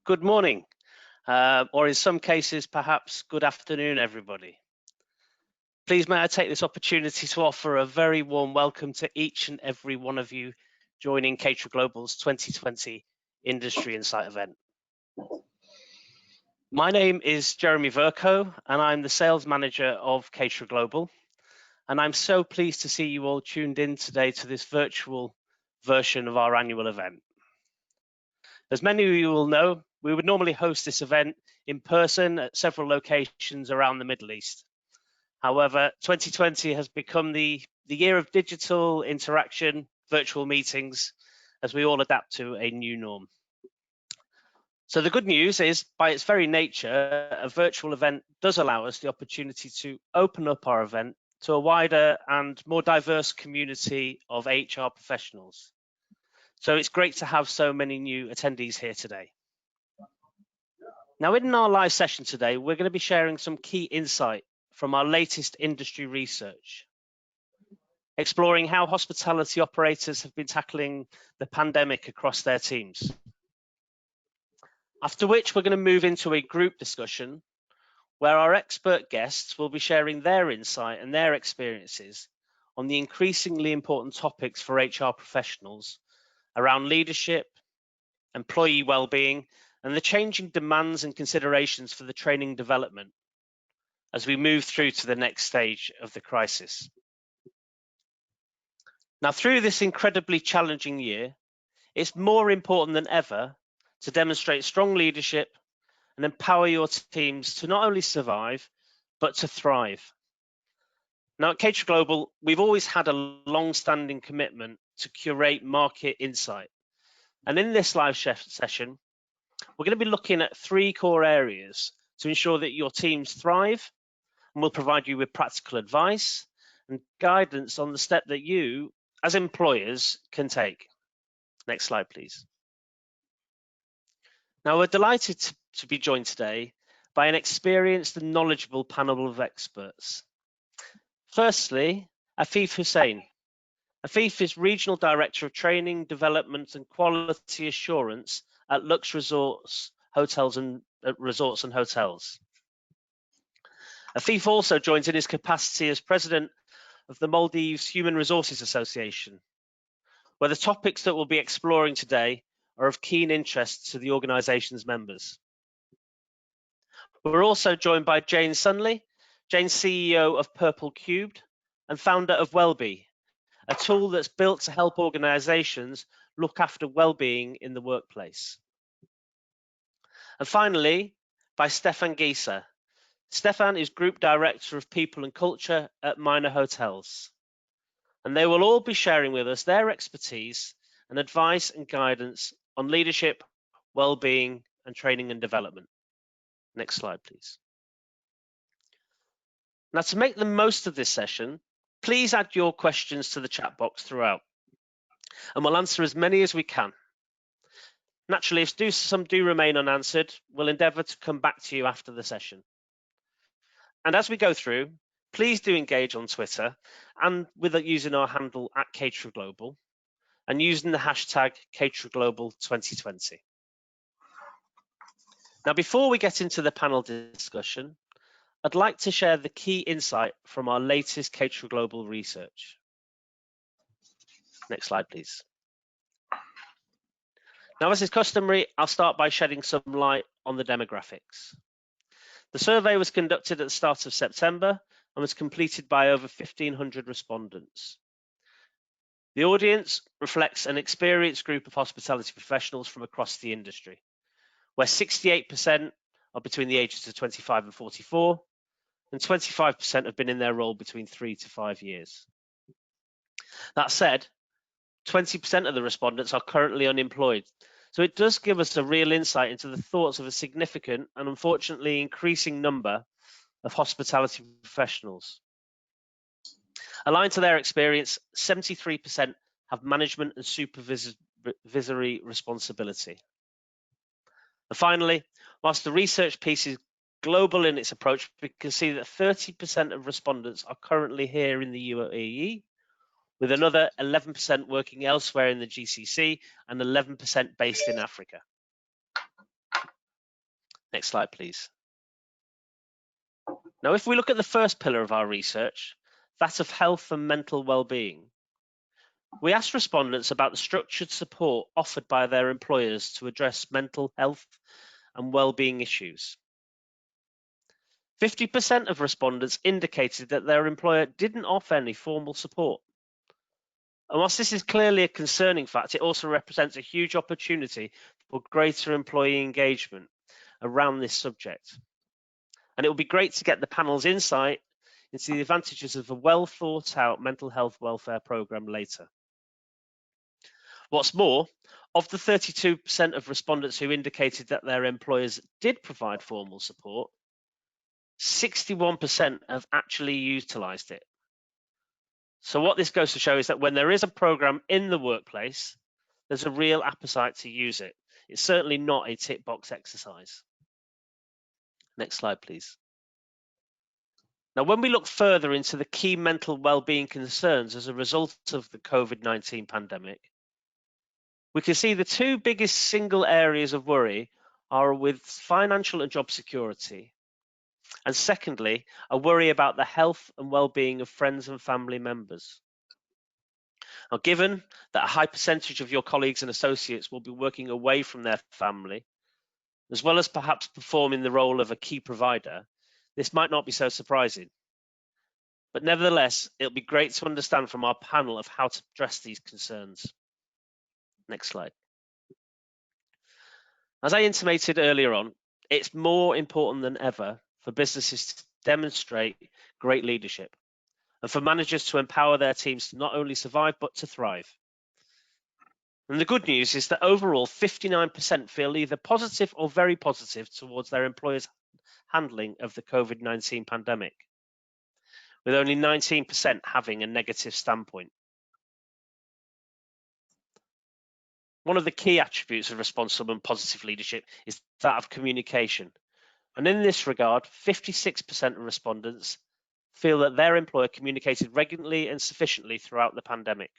good morning, or in some cases, perhaps good afternoon, everybody. Please may I take this opportunity to offer a very warm welcome to each and every one of you joining CatererGlobal's 2020 Industry Insight event. My name is Jeremy Verco, and I'm the sales manager of CatererGlobal. And I'm so pleased to see you all tuned in today to this virtual version of our annual event. As many of you will know, we would normally host this event in person at several locations around the Middle East. However, 2020 has become the year of digital interaction, virtual meetings, as we all adapt to a new norm. So the good news is, by its very nature, a virtual event does allow us the opportunity to open up our event to a wider and more diverse community of HR professionals. So it's great to have so many new attendees here today. Now, in our live session today, we're going to be sharing some key insight from our latest industry research, exploring how hospitality operators have been tackling the pandemic across their teams. After which, we're going to move into a group discussion where our expert guests will be sharing their insight and their experiences on the increasingly important topics for HR professionals around leadership, employee well-being, and the changing demands and considerations for the training development as we move through to the next stage of the crisis. Now, through this incredibly challenging year, it's more important than ever to demonstrate strong leadership and empower your teams to not only survive, but to thrive. Now, at CatererGlobal, we've always had a long-standing commitment to curate market insight. And in this live session, we're going to be looking at three core areas to ensure that your teams thrive, and we'll provide you with practical advice and guidance on the step that you, as employers, can take. Next slide, please. Now, we're delighted to be joined today by an experienced and knowledgeable panel of experts. Firstly, Afeef Hussein. Afeef is Regional Director of Training, Development and Quality Assurance at Lux Resorts, Hotels and Hotels. Afeef also joins in his capacity as President of the Maldives Human Resources Association, where the topics that we'll be exploring today are of keen interest to the organisation's members. We're also joined by Jane Sunley. Jane's CEO of Purple Cubed and founder of Wellbee, a tool that's built to help organisations look after well-being in the workplace. And finally, by Stefan Geyser. Stefan is Group Director of People and Culture at Minor Hotels. And they will all be sharing with us their expertise and advice and guidance on leadership, well-being, and training and development. Next slide, please. Now, to make the most of this session, please add your questions to the chat box throughout, and we'll answer as many as we can. Naturally, if some do remain unanswered, we'll endeavour to come back to you after the session. And as we go through, please do engage on Twitter and with using our handle at CatererGlobal and using the hashtag CatererGlobal2020. Now, before we get into the panel discussion, I'd like to share the key insight from our latest CatererGlobal research. Next slide, please. Now, as is customary, I'll start by shedding some light on the demographics. The survey was conducted at the start of September and was completed by over 1,500 respondents. The audience reflects an experienced group of hospitality professionals from across the industry, where 68% are between the ages of 25 and 44, and 25% have been in their role between 3 to 5 years. That said, 20% of the respondents are currently unemployed. So it does give us a real insight into the thoughts of a significant and unfortunately increasing number of hospitality professionals. Aligned to their experience, 73% have management and supervisory responsibility. And finally, whilst the research piece is global in its approach, we can see that 30% of respondents are currently here in the UAE, with another 11% working elsewhere in the GCC and 11% based in Africa. Next slide, please. Now, if we look at the first pillar of our research, that of health and mental well-being, we asked respondents about the structured support offered by their employers to address mental health and well-being issues. 50% of respondents indicated that their employer didn't offer any formal support. And whilst this is clearly a concerning fact, it also represents a huge opportunity for greater employee engagement around this subject. And it will be great to get the panel's insight into the advantages of a well thought out mental health welfare programme later. What's more, of the 32% of respondents who indicated that their employers did provide formal support, 61% have actually utilised it. So what this goes to show is that when there is a programme in the workplace, there's a real appetite to use it. It's certainly not a tick box exercise. Next slide, please. Now, when we look further into the key mental well-being concerns as a result of the COVID-19 pandemic, we can see the two biggest single areas of worry are with financial and job security, and secondly, a worry about the health and well-being of friends and family members. Now, given that a high percentage of your colleagues and associates will be working away from their family, as well as perhaps performing the role of a key provider, this might not be so surprising. But nevertheless, it'll be great to understand from our panel of how to address these concerns. Next slide. As I intimated earlier on, it's more important than ever for businesses to demonstrate great leadership and for managers to empower their teams to not only survive, but to thrive. And the good news is that overall, 59% feel either positive or very positive towards their employers' handling of the COVID-19 pandemic, with only 19% having a negative standpoint. One of the key attributes of responsible and positive leadership is that of communication. And in this regard, 56% of respondents feel that their employer communicated regularly and sufficiently throughout the pandemic.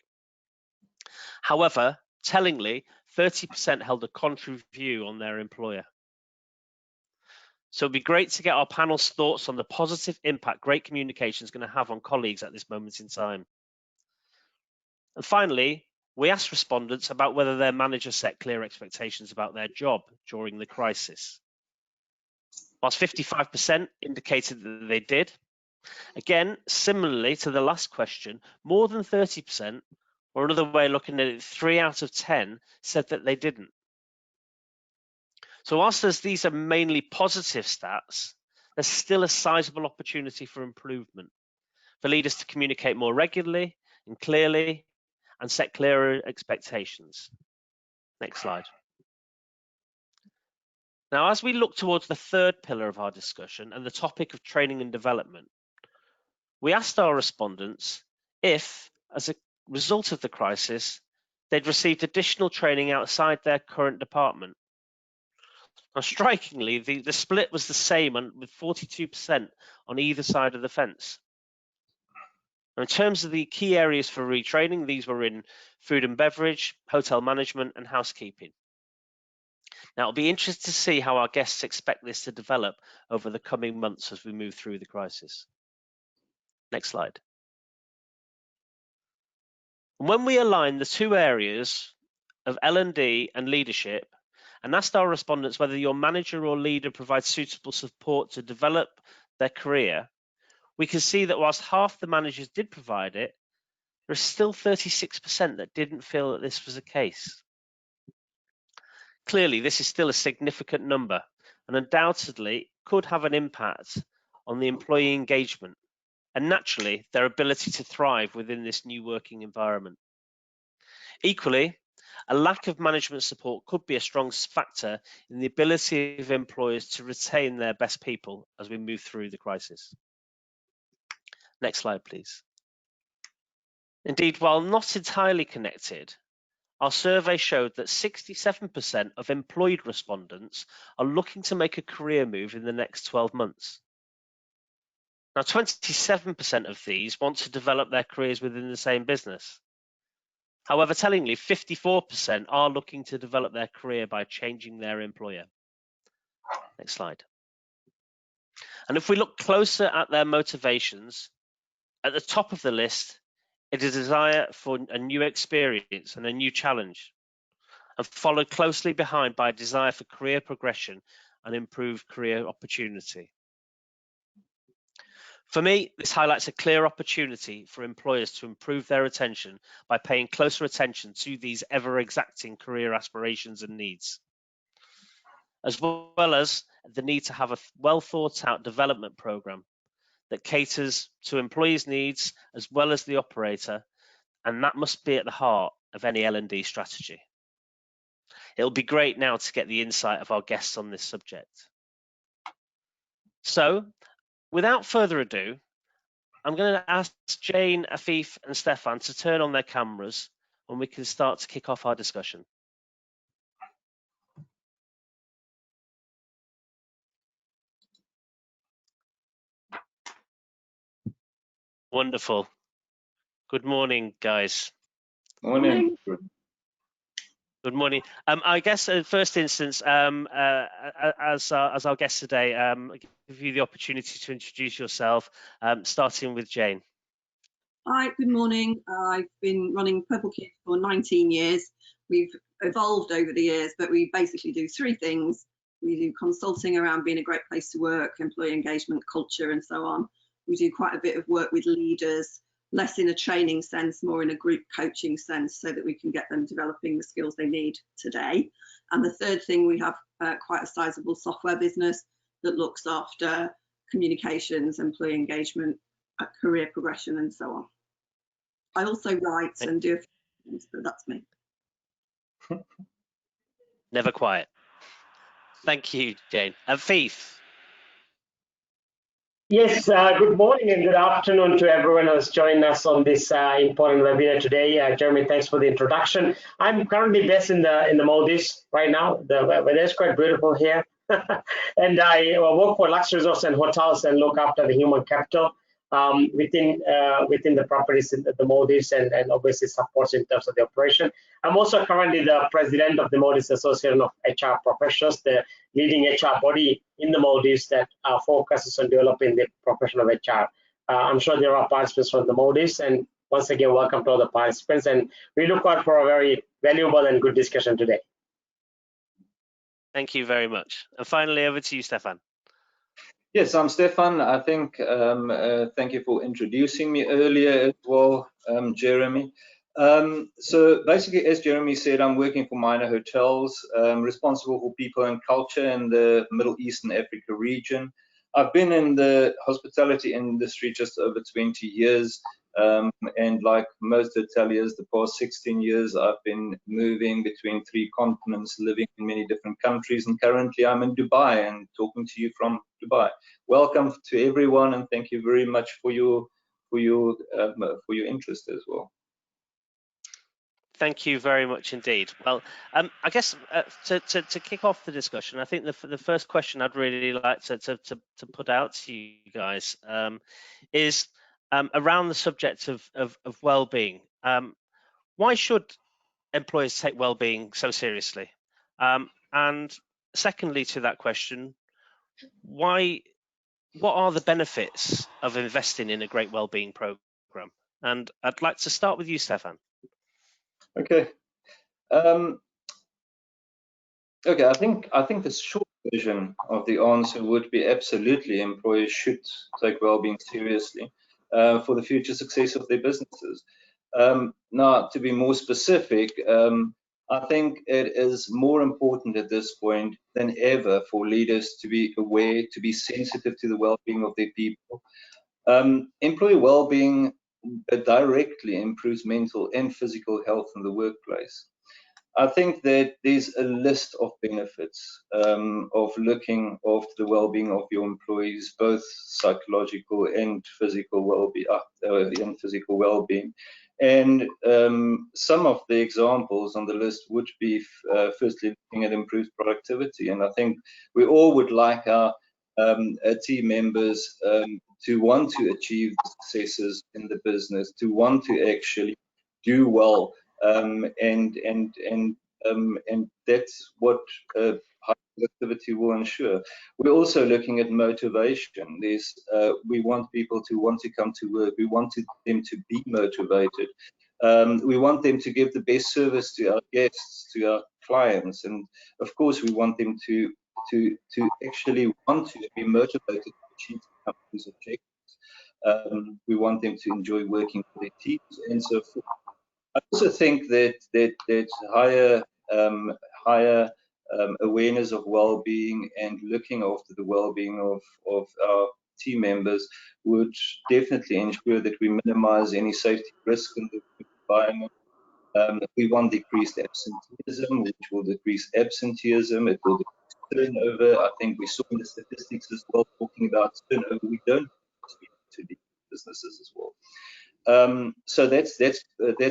However, tellingly, 30% held a contrary view on their employer. So it'd be great to get our panel's thoughts on the positive impact great communication is going to have on colleagues at this moment in time. And finally, we asked respondents about whether their manager set clear expectations about their job during the crisis. Whilst 55% indicated that they did, again, similarly to the last question, more than 30%, or another way of looking at it, 3 out of 10 said that they didn't. So whilst these are mainly positive stats, there's still a sizable opportunity for improvement, for leaders to communicate more regularly and clearly and set clearer expectations. Next slide. Now, as we look towards the third pillar of our discussion and the topic of training and development, we asked our respondents if, as a result of the crisis, they'd received additional training outside their current department. Now, strikingly, the split was the same, with 42% on either side of the fence. Now, in terms of the key areas for retraining, these were in food and beverage, hotel management, and housekeeping. Now, it'll be interesting to see how our guests expect this to develop over the coming months as we move through the crisis. Next slide. When we align the two areas of L&D and leadership and asked our respondents whether your manager or leader provides suitable support to develop their career, we can see that whilst half the managers did provide it, there is still 36% that didn't feel that this was the case. Clearly, this is still a significant number and undoubtedly could have an impact on the employee engagement and naturally their ability to thrive within this new working environment. Equally, a lack of management support could be a strong factor in the ability of employers to retain their best people as we move through the crisis. Next slide, please. Indeed, while not entirely connected, our survey showed that 67% of employed respondents are looking to make a career move in the next 12 months. Now, 27% of these want to develop their careers within the same business. However, tellingly, 54% are looking to develop their career by changing their employer. Next slide. And if we look closer at their motivations, at the top of the list, it is a desire for a new experience and a new challenge, and followed closely behind by a desire for career progression and improved career opportunity. For me, this highlights a clear opportunity for employers to improve their retention by paying closer attention to these ever-exacting career aspirations and needs, as well as the need to have a well-thought-out development program that caters to employees' needs as well as the operator, and that must be at the heart of any L&D strategy. It'll be great now to get the insight of our guests on this subject. So, without further ado, I'm going to ask Jane, Afeef and Stefan to turn on their cameras and we can start to kick off our discussion. Wonderful. Good morning, guys. Morning. Good morning. I guess in first instance, as our guest today, I give you the opportunity to introduce yourself, starting with Jane. Hi, good morning. I've been running Purple Kids for 19 years. We've evolved over the years, but we basically do three things. We do consulting around being a great place to work, employee engagement, culture, and so on. We do quite a bit of work with leaders, less in a training sense, more in a group coaching sense, so that we can get them developing the skills they need today. And the third thing, we have quite a sizable software business that looks after communications, employee engagement, career progression, and so on. I also write and do a few things, but that's me. Never quiet. Thank you, Jane. Afeef. Yes, good morning and good afternoon to everyone who's joined us on this important webinar today. Jeremy, thanks for the introduction. I'm currently based in the Maldives right now. The weather is quite beautiful here. And I work for Lux Resorts and Hotels and look after the human capital within the properties in the Maldives, and obviously supports in terms of the operation. I'm also currently the president of the Maldives Association of HR Professionals, the leading HR body in the Maldives that focuses on developing the profession of HR. I'm sure there are participants from the Maldives, and once again, welcome to all the participants, and we look out for a very valuable and good discussion today. Thank you very much. And finally, over to you, Stefan. Yes, I'm Stefan. I think thank you for introducing me earlier as well, Jeremy. So basically, as Jeremy said, I'm working for Minor Hotels, responsible for people and culture in the Middle East and Africa region. I've been in the hospitality industry just over 20 years. And like most hoteliers, the past 16 years, I've been moving between 3 continents, living in many different countries, and currently I'm in Dubai and talking to you from Dubai. Welcome to everyone, and thank you very much for your interest as well. Thank you very much indeed. Well, I guess to kick off the discussion, I think the first question I'd really like to put out to you guys is around the subject of well-being. Why should employers take well-being so seriously? And secondly to that question, what are the benefits of investing in a great well-being program? And I'd like to start with you, Stefan. Okay. Okay, I think the short version of the answer would be absolutely employers should take well-being seriously for the future success of their businesses. Now, to be more specific, I think it is more important at this point than ever for leaders to be aware, to be sensitive to the well-being of their people. Employee well-being directly improves mental and physical health in the workplace. I think that there's a list of benefits of looking after the well-being of your employees, both psychological and physical well-being. And some of the examples on the list would be firstly looking at improved productivity. And I think we all would like our team members to want to achieve successes in the business, to want to actually do well, and that's what high productivity will ensure. We're also looking at motivation. We want people to want to come to work. We want them to be motivated. We want them to give the best service to our guests, to our clients, and of course we want them to actually want to be motivated to achieve the company's objectives. We want them to enjoy working with their teams and so forth. I also think that higher awareness of well-being and looking after the well-being of our team members would definitely ensure that we minimize any safety risk in the environment. We want decreased absenteeism, which will decrease absenteeism. It will decrease turnover. I think we saw in the statistics as well, talking about turnover. We don't speak to the businesses as well. So that's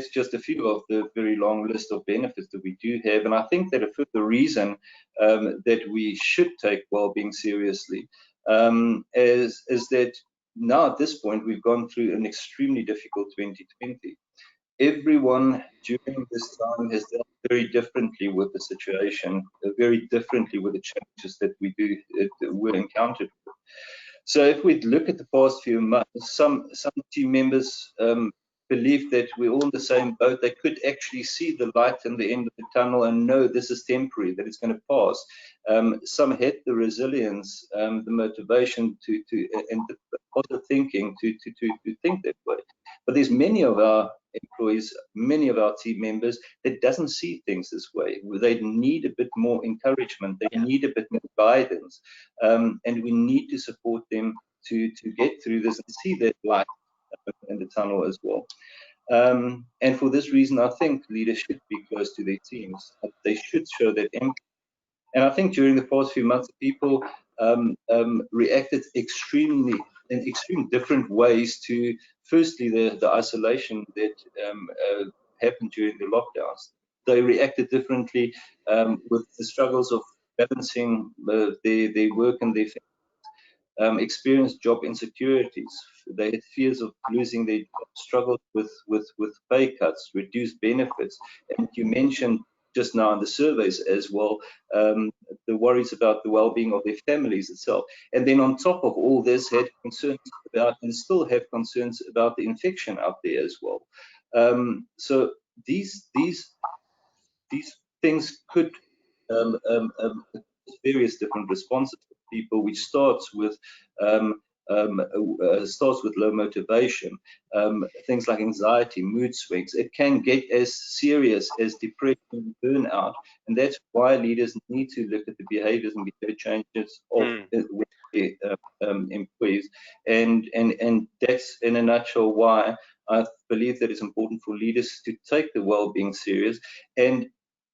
just a few of the very long list of benefits that we do have, and I think that a further reason that we should take well-being seriously is that now at this point we've gone through an extremely difficult 2020. Everyone during this time has dealt very differently with the situation, very differently with the challenges that we're encountered with. So if we look at the past few months, some team members believe that we're all in the same boat. They could actually see the light in the end of the tunnel and know this is temporary, that it's going to pass. Some had the resilience, the motivation and the positive thinking to think that way. But there's many of our employees, many of our team members that doesn't see things this way. They need a bit more encouragement. They need a bit more guidance, and we need to support them to get through this and see that light in the tunnel as well. And for this reason, I think leaders should be close to their teams. They should show that empathy. And I think during the past few months, people reacted in extreme different ways to, firstly, the isolation that happened during the lockdowns. They reacted differently with the struggles of balancing their work and their families, experienced job insecurities. They had fears of losing their job, struggled with pay cuts, reduced benefits. And you mentioned just now in the surveys as well, the worries about the well-being of their families itself. And then on top of all this, had concerns about, and still have concerns about, the infection out there as well. So these things could various different responses of people, which starts with low motivation, things like anxiety, mood swings. It can get as serious as depression, burnout, and that's why leaders need to look at the behaviors and behavior changes of employees. And that's in a nutshell why I believe that it's important for leaders to take the well-being serious. And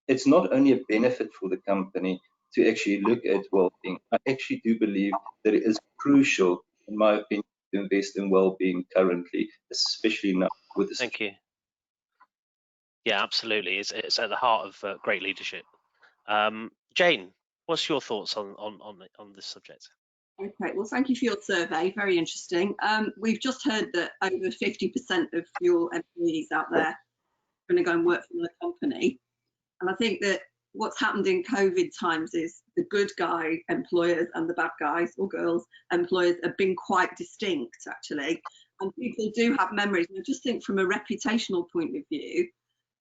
it's not only a benefit for the company to actually look at well-being. I actually do believe that it is crucial, in my opinion, to invest in well-being currently, especially now with this. Thank you. Yeah, absolutely. It's at the heart of great leadership. Jane, what's your thoughts on this subject? Okay, well, thank you for your survey. Very interesting. We've just heard that over 50% of your employees out there are going to go and work for another company. And I think that what's happened in COVID times is the good guy employers and the bad guys or girls employers have been quite distinct, actually. And people do have memories. And I just think from a reputational point of view,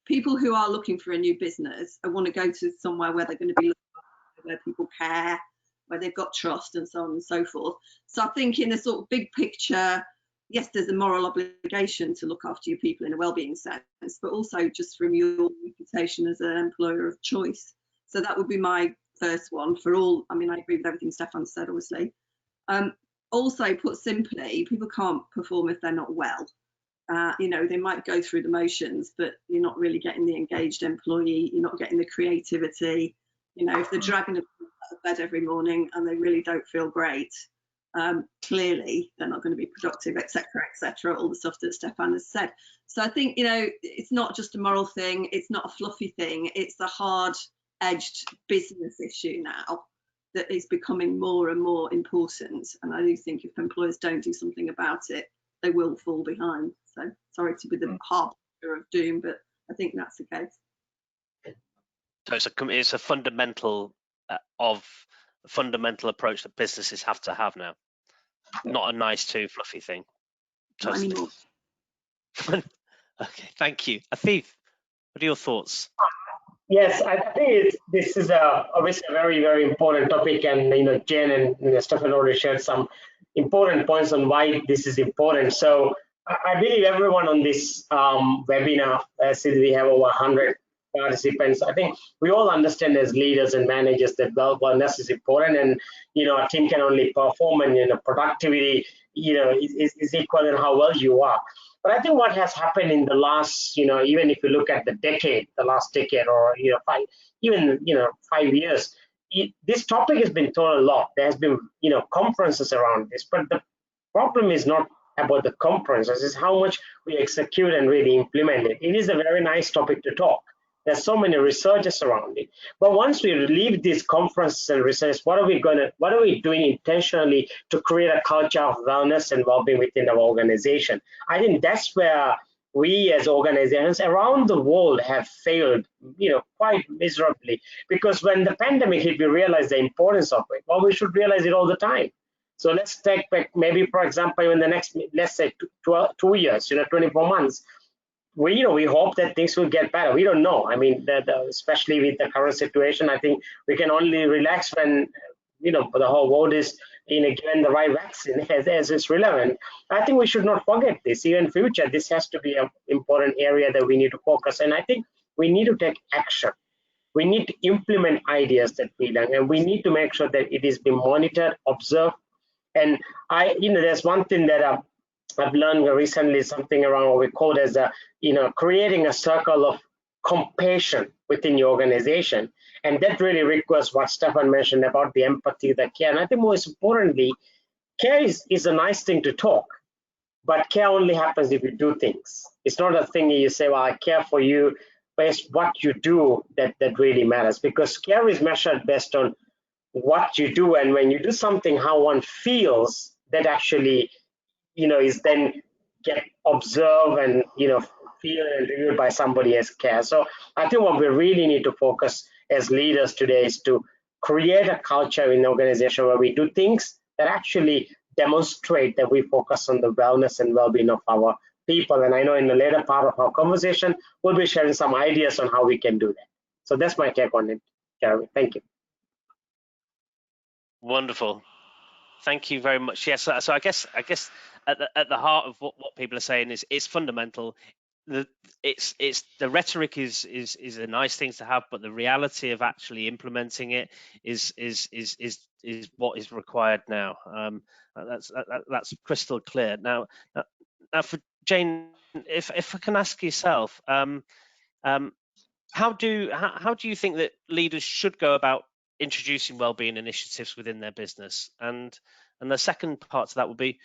people who are looking for a new business and want to go to somewhere where they're going to be looking after, where people care, where they've got trust and so on and so forth. So I think in a sort of big picture, yes, there's a moral obligation to look after your people in a wellbeing sense, but also just from your reputation as an employer of choice. So that would be my first one for all. I mean, I agree with everything Stefan said, obviously. Also, put simply, people can't perform if they're not well. You know, they might go through the motions, but you're not really getting the engaged employee. You're not getting the creativity. You know, if they're dragging them out of bed every morning and they really don't feel great, clearly they're not going to be productive, etc., all the stuff that Stefan has said. So I think, you know, it's not just a moral thing, it's not a fluffy thing, it's a hard-edged business issue now that is becoming more and more important. And I do think if employers don't do something about it, they will fall behind. So sorry to be the harbinger of doom, but I think that's the case. So it's a fundamental of fundamental approach that businesses have to have now. Not a nice to fluffy thing. Not Totally. anymore. Okay, thank you. Afeef, what are your thoughts? Yes, I think this is obviously a very, very important topic, and Jen and Stefan already shared some important points on why this is important. So I believe everyone on this webinar, since we have over 100 participants, I think we all understand as leaders and managers that wellness is important, and a team can only perform, and productivity is equal in how well you are. But I think what has happened in the last, even if you look at the last decade, or 5 years, this topic has been taught a lot. There has been conferences around this, but the problem is not about the conferences; it's how much we execute and really implement it. It is a very nice topic to talk. There's so many researchers around it. But once we leave these conferences and research, what are we doing intentionally to create a culture of wellness and well-being within our organization? I think that's where we as organizations around the world have failed, quite miserably. Because when the pandemic hit, we realized the importance of it. Well, we should realize it all the time. So let's take back, maybe, for example, in the next, let's say, 2 years, 24 months, we hope that things will get better. We don't know. I mean, especially with the current situation, I think we can only relax when the whole world is given the right vaccine as is relevant. I think we should not forget this. Even in future, this has to be an important area that we need to focus. And I think we need to take action. We need to implement ideas that we learn, and we need to make sure that it is being monitored, observed. And there's one thing that I've learned recently, something around what we call as creating a circle of compassion within your organization. And that really requires what Stefan mentioned about the empathy, the care. And I think most importantly, care is a nice thing to talk, but care only happens if you do things. It's not a thing you say, well, I care for you, but it's what you do that really matters, because care is measured based on what you do. And when you do something, how one feels, that actually is then get observed and feel and reviewed by somebody as care. So I think what we really need to focus as leaders today is to create a culture in the organization where we do things that actually demonstrate that we focus on the wellness and well-being of our people. And I know in the later part of our conversation, we'll be sharing some ideas on how we can do that. So that's my take on it, Jeremy. Thank you. Wonderful. Thank you very much. Yes, so I guess at the heart of what people are saying is it's fundamental. The rhetoric is a nice thing to have, but the reality of actually implementing it is what is required now. That's crystal clear. Now for Jane, if I can ask yourself, how do you think that leaders should go about introducing wellbeing initiatives within their business? And the second part to that would be,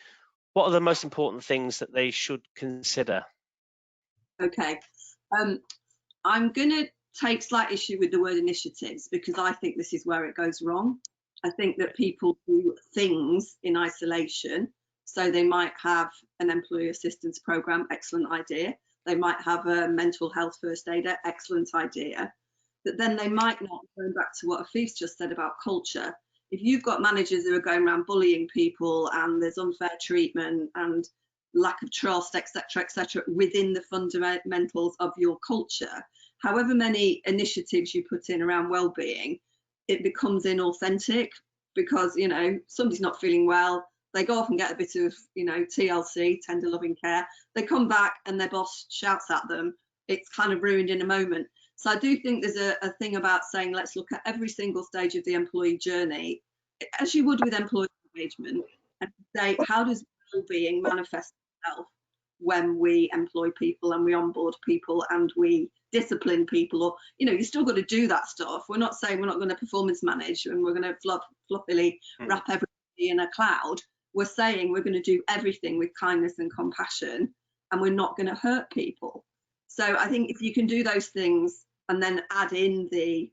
what are the most important things that they should consider? Okay, I'm going to take slight issue with the word initiatives, because I think this is where it goes wrong. I think that people do things in isolation. So they might have an employee assistance program, excellent idea. They might have a mental health first aider, excellent idea. But then they might not, going back to what Afeef just said about culture, if you've got managers who are going around bullying people and there's unfair treatment and lack of trust, etc., within the fundamentals of your culture, however many initiatives you put in around well-being, it becomes inauthentic, because somebody's not feeling well, they go off and get a bit of TLC, tender loving care, they come back and their boss shouts at them. It's kind of ruined in a moment. So I do think there's a thing about saying, let's look at every single stage of the employee journey, as you would with employee engagement, and say, how does well-being manifest itself when we employ people and we onboard people and we discipline people? Or you still got to do that stuff. We're not saying we're not going to performance manage and we're going to fluffily wrap everybody in a cloud. We're saying we're going to do everything with kindness and compassion, and we're not going to hurt people. So I think if you can do those things and then add in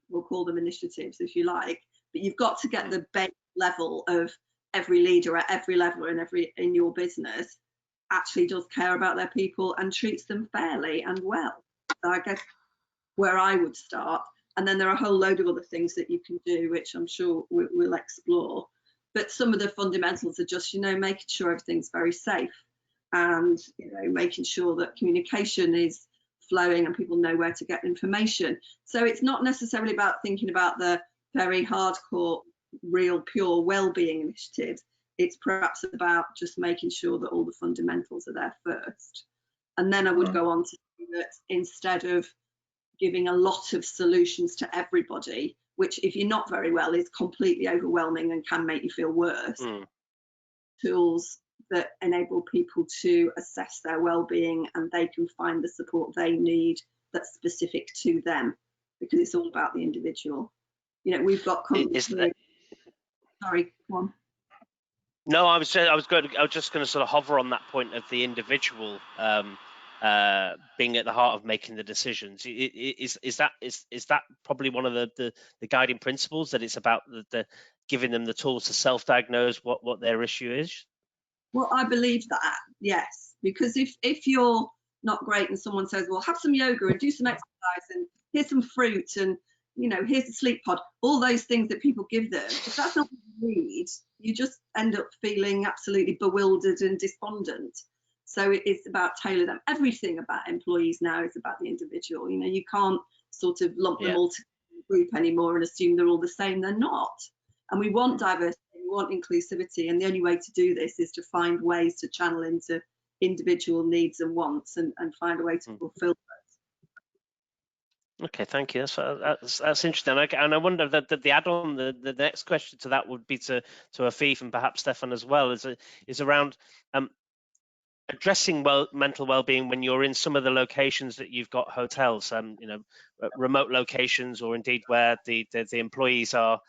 we'll call them initiatives if you like, but you've got to get the base level of every leader at every level in your business actually does care about their people and treats them fairly and well. So I guess where I would start. And then there are a whole load of other things that you can do, which I'm sure we'll explore. But some of the fundamentals are just, making sure everything's very safe, and making sure that communication is flowing and people know where to get information. So it's not necessarily about thinking about the very hardcore, real, pure well-being initiatives. It's perhaps about just making sure that all the fundamentals are there first. And then I would go on to say that instead of giving a lot of solutions to everybody, which if you're not very well is completely overwhelming and can make you feel worse, tools that enable people to assess their well-being, and they can find the support they need that's specific to them, because it's all about the individual. We've got companies. Sorry, go on. No, I was just going to sort of hover on that point of the individual being at the heart of making the decisions. Is that probably one of the guiding principles, that it's about the giving them the tools to self-diagnose what their issue is? Well, I believe that, yes, because if you're not great and someone says, well, have some yoga and do some exercise and here's some fruit and here's a sleep pod, all those things that people give them, if that's not what you need, you just end up feeling absolutely bewildered and despondent. So it's about tailoring them. Everything about employees now is about the individual. You can't sort of lump them all together in a group anymore and assume they're all the same. They're not. And we want diversity, we want inclusivity, and the only way to do this is to find ways to channel into individual needs and wants and find a way to fulfill those. Okay, thank you. That's interesting. And I wonder that the add-on, the next question to that would be to Afeef and perhaps Stefan as well, is around addressing mental well-being when you're in some of the locations that you've got hotels, remote locations, or indeed where the employees are,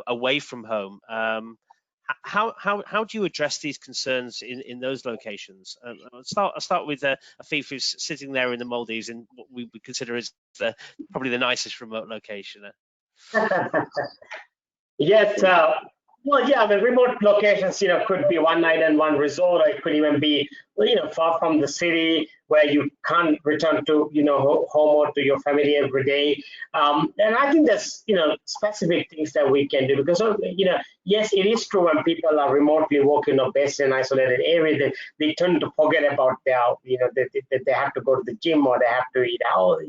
away from home. How do you address these concerns in those locations? I'll start with Afeef, who's sitting there in the Maldives in what we would consider as probably the nicest remote location. Yes. Well, yeah, the remote locations, could be one island, one resort, or it could even be, far from the city where you can't return to, home or to your family every day. And I think there's, specific things that we can do, because, yes, it is true when people are remotely working or based in isolated areas, they tend to forget about their, they have to go to the gym, or they have to eat out,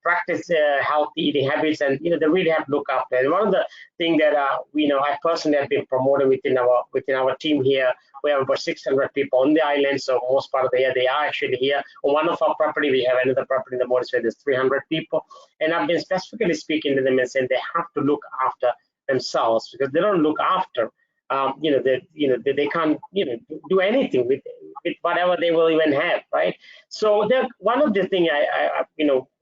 practice healthy eating habits, and, they really have to look after. And one of the things that, I personally have been promoting within our team here, we have about 600 people on the island, so most part of the year they are actually here. On one of our property, we have another property in the Maldives where there's 300 people, and I've been specifically speaking to them and saying they have to look after themselves, because they don't look after, they can't, do anything with whatever they will even have, right? So one of the things I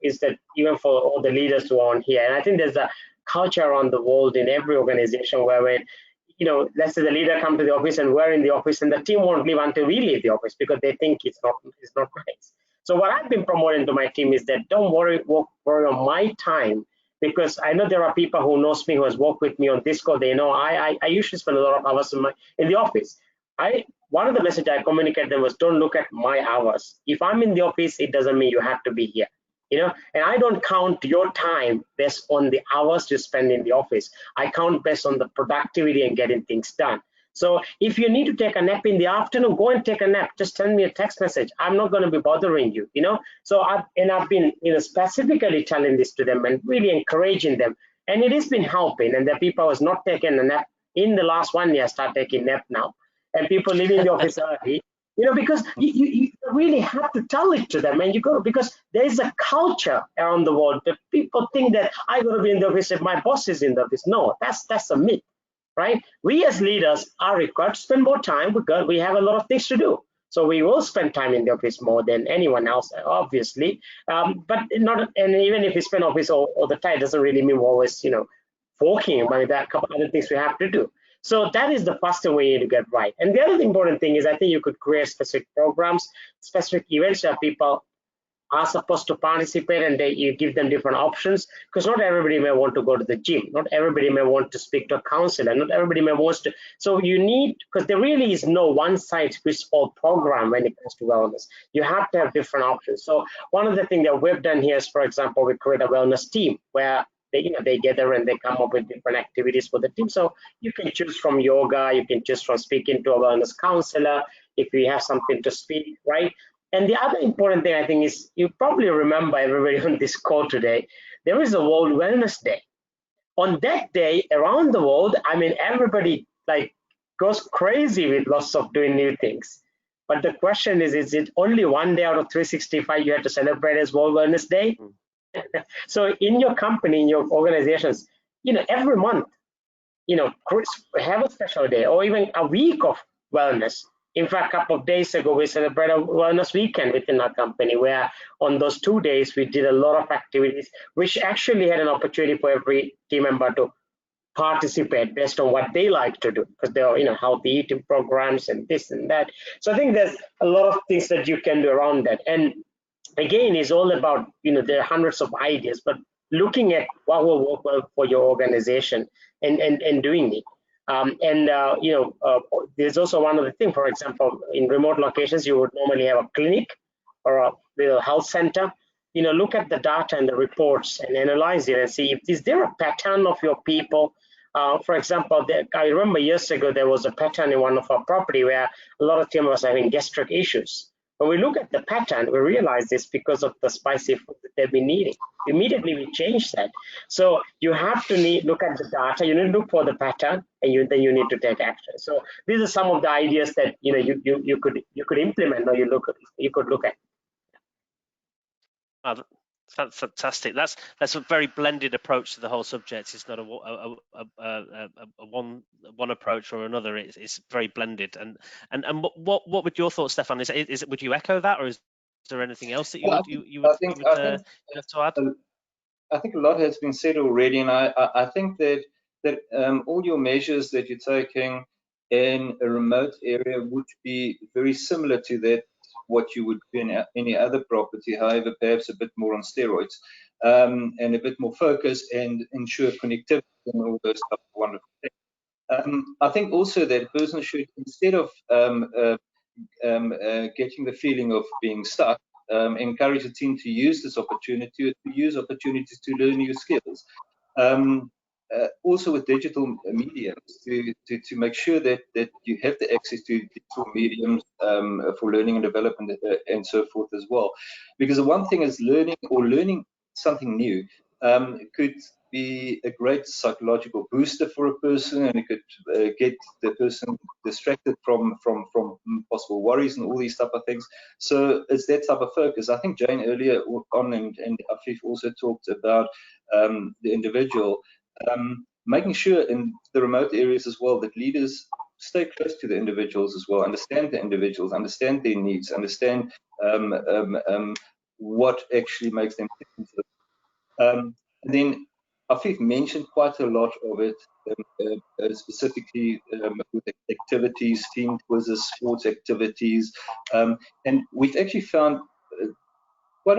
is that even for all the leaders who are on here, and I think there's a culture around the world in every organization where when, let's say the leader come to the office and we're in the office, and the team won't leave until we leave the office because they think it's not nice. So what I've been promoting to my team is that don't worry on my time, because I know there are people who knows me, who has worked with me on Discord. They know I usually spend a lot of hours in the office. One of the messages I communicated them was, don't look at my hours. If I'm in the office, it doesn't mean you have to be here. And I don't count your time based on the hours you spend in the office. I count based on the productivity and getting things done. So if you need to take a nap in the afternoon, go and take a nap. Just send me a text message. I'm not going to be bothering you, So I've been, specifically telling this to them and really encouraging them. And it has been helping. And the people who has not taken a nap in the last 1 year start taking nap now. And people leaving the office early. Because you really have to tell it to them, and because there is a culture around the world that people think that I got to be in the office if my boss is in the office. No, that's a myth, right? We as leaders are required to spend more time because we have a lot of things to do. So we will spend time in the office more than anyone else, obviously. But not, and even if we spend office all the time, it doesn't really mean we're always, working. But there are a couple other things we have to do. So that is the first way to get right. And the other important thing is I think you could create specific programs, specific events where people are supposed to participate, and you give them different options, because not everybody may want to go to the gym, not everybody may want to speak to a counselor, not everybody may want to. So you need, because there really is no one size fits all program when it comes to wellness. You have to have different options. So one of the things that we've done here is, for example, we create a wellness team where they gather and they come up with different activities for the team. So you can choose from yoga, you can choose from speaking to a wellness counselor if you have something to speak, right? And the other important thing I think is, you probably remember, everybody on this call today, there is a World Wellness Day. On that day, around the world, I mean, everybody like goes crazy with lots of doing new things. But the question is it only one day out of 365 you have to celebrate as World Wellness Day? So in your company, in your organizations, every month, have a special day, or even a week of wellness. In fact, a couple of days ago, we celebrated a wellness weekend within our company, where on those 2 days, we did a lot of activities, which actually had an opportunity for every team member to participate based on what they like to do, because there are, healthy eating programs and this and that. So I think there's a lot of things that you can do around that. And again, it's all about, there are hundreds of ideas, but looking at what will work well for your organization and doing it. There's also one other thing. For example, in remote locations, you would normally have a clinic or a little health center. Look at the data and the reports and analyze it and see, is there a pattern of your people? For example, I remember years ago, there was a pattern in one of our property where a lot of team was having gastric issues. When we look at the pattern, we realize this because of the spicy food that they've been eating. Immediately we change that. So you have to look at the data, you need to look for the pattern, and then you need to take action. So these are some of the ideas that you could implement, or you could look at. That's fantastic. That's a very blended approach to the whole subject. It's not a one approach or another. It's very blended. And what would your thoughts, Stefan? Is would you echo that, or is there anything else that you would have to add? I think a lot has been said already, and I think that all your measures that you're taking in a remote area would be very similar to that what you would do in any other property, however, perhaps a bit more on steroids, and a bit more focused, and ensure connectivity and all those stuff. Wonderful things. I think also that a person should, instead of getting the feeling of being stuck, encourage the team to use this opportunity, opportunities to learn new skills. Also with digital mediums, to make sure that you have the access to digital mediums for learning and development and so forth as well. Because the one thing is learning something new could be a great psychological booster for a person, and it could get the person distracted from possible worries and all these type of things. So it's that type of focus. I think Jane earlier on and Afeef also talked about the individual, making sure in the remote areas as well that leaders stay close to the individuals as well, understand the individuals, understand their needs, understand what actually makes them tick. And then Afeef mentioned quite a lot of it, specifically with activities, themed quizzes, sports activities, and we've actually found most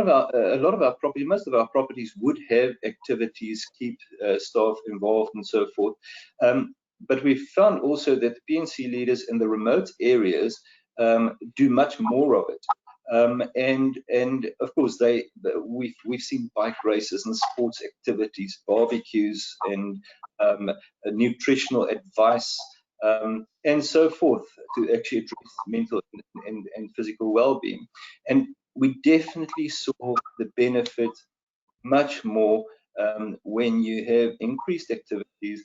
of our properties would have activities, keep staff involved and so forth. But we've found also that the PNC leaders in the remote areas do much more of it. And of course we've seen bike races and sports activities, barbecues, and nutritional advice, and so forth, to actually address mental and physical well-being. And we definitely saw the benefit much more when you have increased activities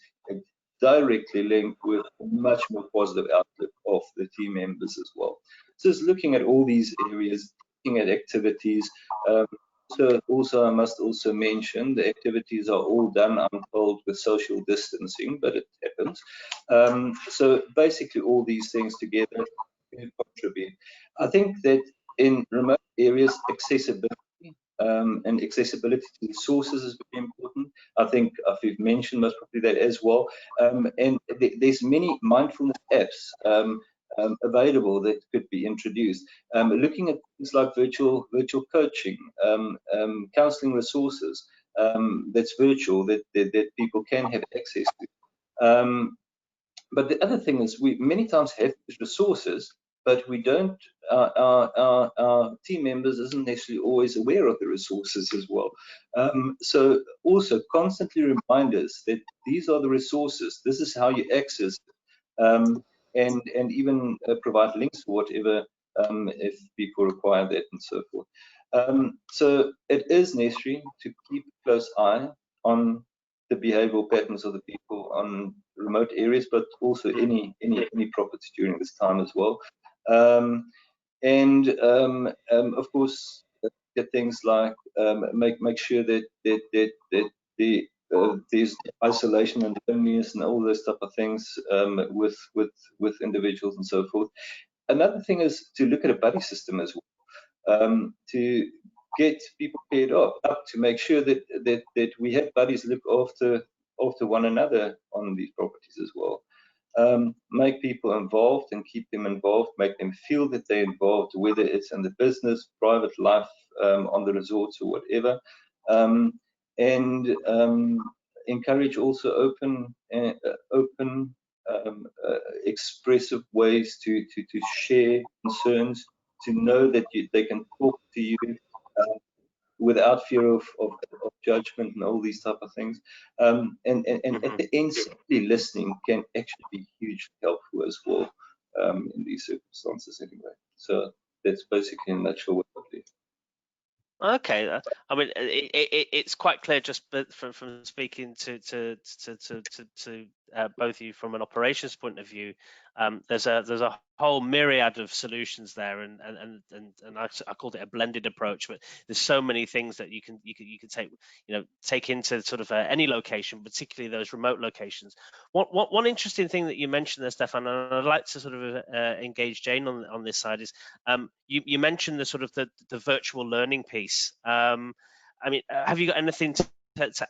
directly linked with a much more positive outlook of the team members as well. So it's looking at all these areas, looking at activities. So also I must also mention the activities are all done, I'm told, with social distancing, but it happens. So basically all these things together contribute. I think that in remote areas, accessibility and accessibility to the sources is very important. I think Afeef mentioned most probably that as well. And there's many mindfulness apps available that could be introduced. Looking at things like virtual coaching, counselling resources that's virtual that people can have access to. But the other thing is, we many times have resources, but we don't. Our team members isn't necessarily always aware of the resources as well. So also constantly reminders that these are the resources. This is how you access it. And even provide links for whatever if people require that and so forth. So it is necessary to keep a close eye on the behavioural patterns of the people on remote areas, but also any property during this time as well. Of course, get things like make sure that there's isolation and loneliness and all those type of things with individuals and so forth. Another thing is to look at a buddy system as well, to get people paired up to make sure that we have buddies look after one another on these properties as well. Make people involved and keep them involved, make them feel that they're involved, whether it's in the business, private life, on the resorts or whatever. Encourage also open, expressive ways to share concerns, to know that they can talk to you without fear of judgment and all these type of things. At the end, simply listening can actually be hugely helpful as well in these circumstances anyway. So that's basically in a nutshell what I believe. Okay, I mean it's quite clear just from speaking to both of you from an operations point of view. There's a whole myriad of solutions there, and I called it a blended approach. But there's so many things that you can take into sort of any location, particularly those remote locations. One interesting thing that you mentioned there, Stefan, and I'd like to sort of engage Jane on this side is you mentioned the sort of the virtual learning piece. I mean, have you got anything to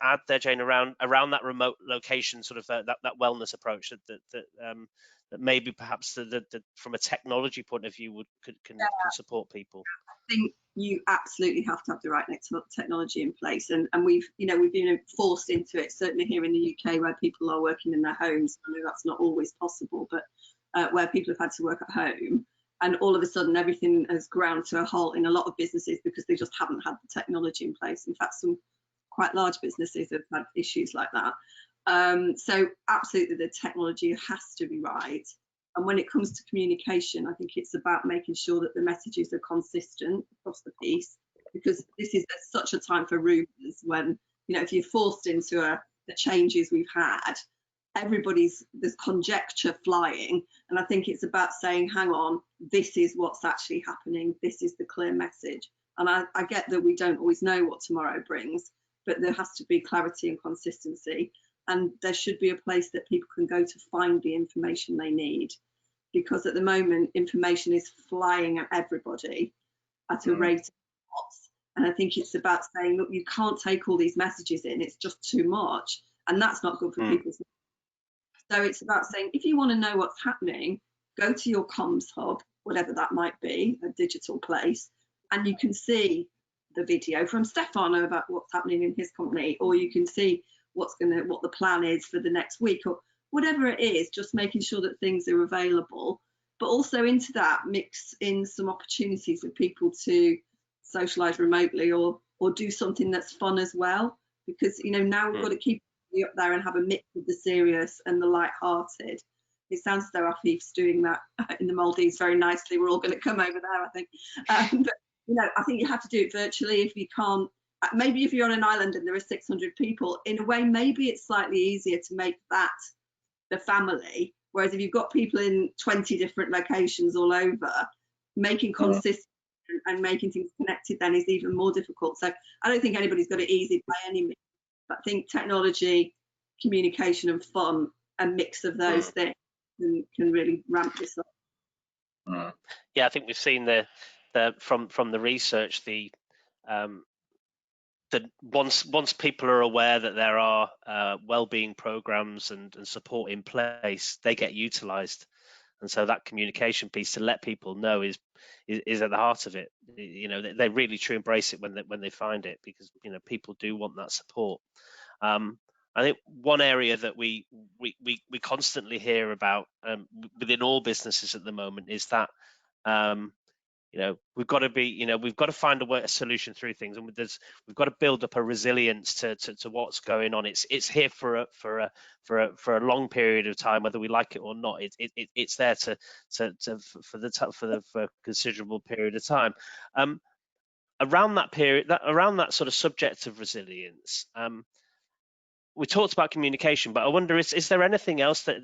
add there, Jane, around that remote location, sort of that wellness approach that maybe perhaps from a technology point of view can support people? I think you absolutely have to have the right technology in place, and we've been forced into it, certainly here in the UK, where people are working in their homes. I know that's not always possible, but where people have had to work at home, and all of a sudden everything has ground to a halt in a lot of businesses because they just haven't had the technology in place. In fact, some quite large businesses have had issues like that. So absolutely the technology has to be right. And when it comes to communication, I think it's about making sure that the messages are consistent across the piece, because this is such a time for rumours when, if you're forced into the changes we've had, there's conjecture flying. And I think it's about saying, hang on, this is what's actually happening. This is the clear message. And I get that we don't always know what tomorrow brings, but there has to be clarity and consistency. And there should be a place that people can go to find the information they need, because at the moment information is flying at everybody at a rate of knots. And I think it's about saying, look, you can't take all these messages in, it's just too much, and that's not good for people's. So it's about saying, if you want to know what's happening, go to your comms hub, whatever that might be, a digital place, and you can see the video from Stefan about what's happening in his company, or you can see what the plan is for the next week, or whatever it is, just making sure that things are available. But also into that, mix in some opportunities for people to socialise remotely or do something that's fun as well, because now we've got to keep you up there and have a mix of the serious and the light-hearted. It sounds as though Afeef's doing that in the Maldives very nicely. We're all going to come over there, I think. But I think you have to do it virtually if you can't. Maybe if you're on an island and there are 600 people, in a way, maybe it's slightly easier to make that the family. Whereas if you've got people in 20 different locations all over, making consistent and making things connected then is even more difficult. So I don't think anybody's got it easy by any means. But I think technology, communication and fun, a mix of those things can really ramp this up. Yeah, I think we've seen from the research that once people are aware that there are well-being programs and support in place, they get utilised. And so that communication piece to let people know is at the heart of it. You know, they really truly embrace it when they find it, because, you know, people do want that support. I think one area that we constantly hear about within all businesses at the moment is that you know, we've got to find a solution through things, and we've got to build up a resilience to what's going on. It's here for a long period of time, whether we like it or not. It's there for a considerable period of time. Around that period, around that sort of subject of resilience, we talked about communication, but I wonder, is there anything else that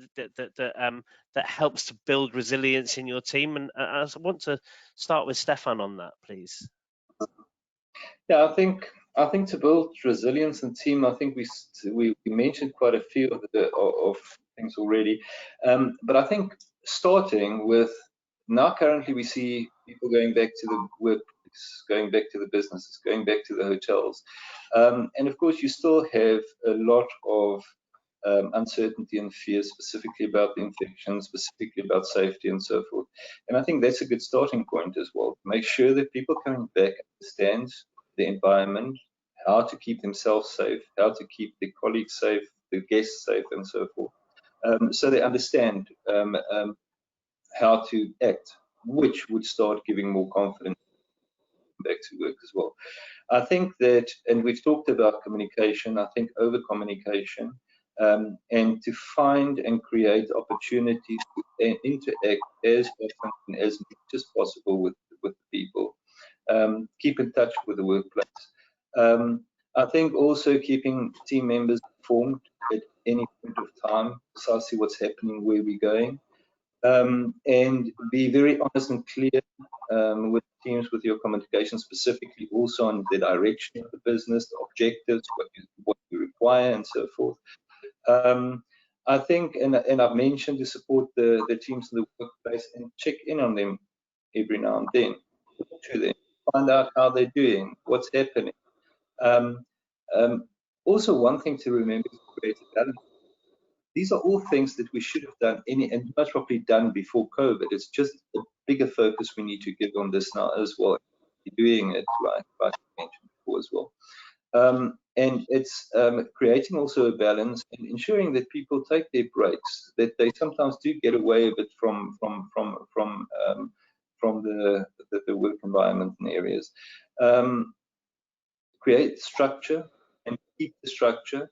helps to build resilience in your team? And I want to start with Stefan on that, please. Yeah, I think to build resilience in team, I think we mentioned quite a few of things already, but I think starting with, now currently we see people going back to the workplace, going back to the businesses, going back to the hotels, and of course you still have a lot of uncertainty and fear, specifically about the infection, specifically about safety and so forth. And I think that's a good starting point as well. Make sure that people coming back understand the environment, how to keep themselves safe, how to keep the colleagues safe, the guests safe, and so forth. So they understand how to act, which would start giving more confidence back to work as well. I think that, and we've talked about communication, I think over communication, and to find and create opportunities to interact as often and as much as possible with people. Keep in touch with the workplace. I think also keeping team members informed at any point of time, precisely what's happening, where we're going, and be very honest and clear with teams, with your communication, specifically also on the direction of the business, the objectives, what you require, and so forth. I think, and I've mentioned, to support the teams in the workplace and check in on them every now and then, talk to them, find out how they're doing, what's happening. Also, one thing to remember is to create a balance. These are all things that we should have done and most probably done before COVID. It's just a bigger focus we need to give on this now as well. Doing it like I mentioned before as well. And it's creating also a balance and ensuring that people take their breaks, that they sometimes do get away a bit from the work environment and areas. Create structure and keep the structure.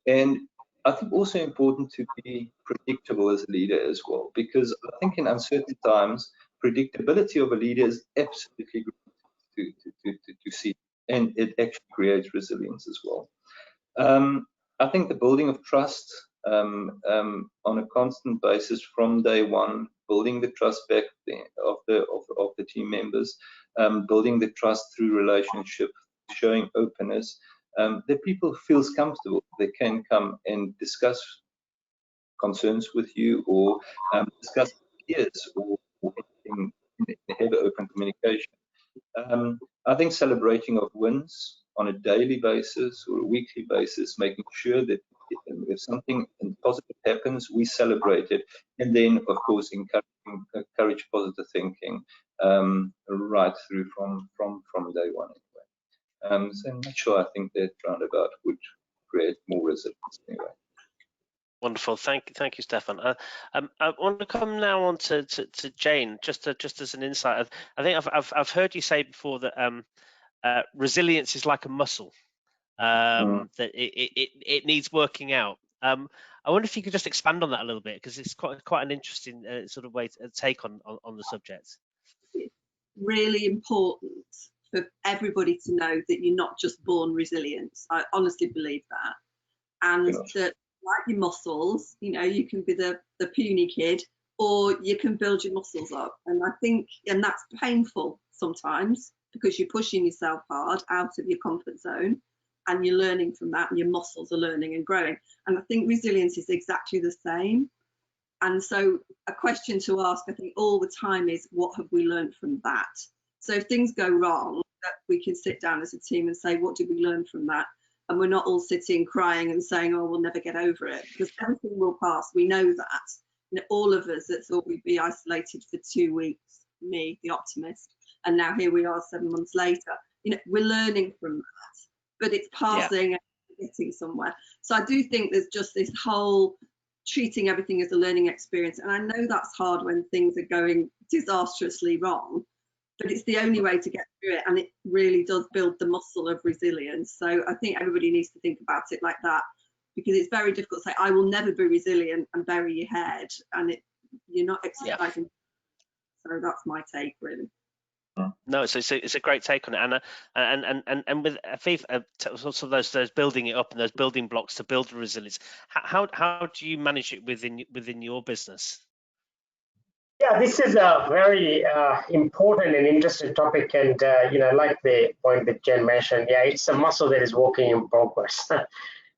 And I think also important to be predictable as a leader as well, because I think in uncertain times, predictability of a leader is absolutely great to see, and it actually creates resilience as well. I think the building of trust on a constant basis from day one, building the trust back of the team members, building the trust through relationship, showing openness, that people feels comfortable. They can come and discuss concerns with you, or discuss ideas, or anything, have open communication. I think celebrating of wins on a daily basis or a weekly basis, making sure that if something positive happens, we celebrate it, and then of course encourage positive thinking right through from day one anyway. So I'm not sure. I think that roundabout would create more resilience anyway. Wonderful, thank you, Stefan. I want to come now on to Jane, just as an insight. I think I've heard you say before that resilience is like a muscle, that it needs working out. I wonder if you could just expand on that a little bit, because it's quite an interesting sort of way to take on the subject. It's really important for everybody to know that you're not just born resilient. I honestly believe that, and that, like your muscles, you know, you can be the puny kid, or you can build your muscles up. And I think, and that's painful sometimes, because you're pushing yourself hard out of your comfort zone, and you're learning from that, and your muscles are learning and growing. And I think resilience is exactly the same. And so a question to ask, I think, all the time is, what have we learned from that? So if things go wrong, that we can sit down as a team and say, what did we learn from that? And we're not all sitting crying and saying, oh, we'll never get over it, because everything will pass. We know that. all of us that thought we'd be isolated for 2 weeks, me, the optimist, and now here we are 7 months later. We're learning from that, but it's passing and getting somewhere. So I do think there's just this whole treating everything as a learning experience. And I know that's hard when things are going disastrously wrong, but it's the only way to get through it. And it really does build the muscle of resilience. So I think everybody needs to think about it like that, because it's very difficult to say, I will never be resilient, and bury your head. And you're not exercising. So that's my take, really. No, it's a great take on it, Anna, and with Afeef, also those building it up and those building blocks to build resilience. How do you manage it within your business? Yeah, this is a very important and interesting topic, and I like the point that Jen mentioned. Yeah, it's a muscle that is working in progress.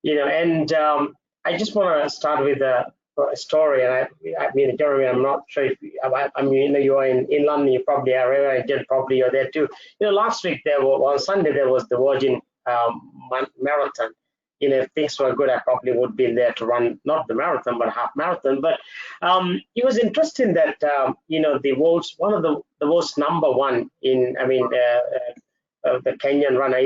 And I just want to start with a story. And I mean, Jeremy, I'm not sure if you are in London, you probably are, and Jen, probably you're there too. Last week on Sunday there was the Virgin Marathon. If things were good, I probably would be there to run not the marathon but half marathon. But it was interesting that the world's one of the world's number one in the Kenyan runner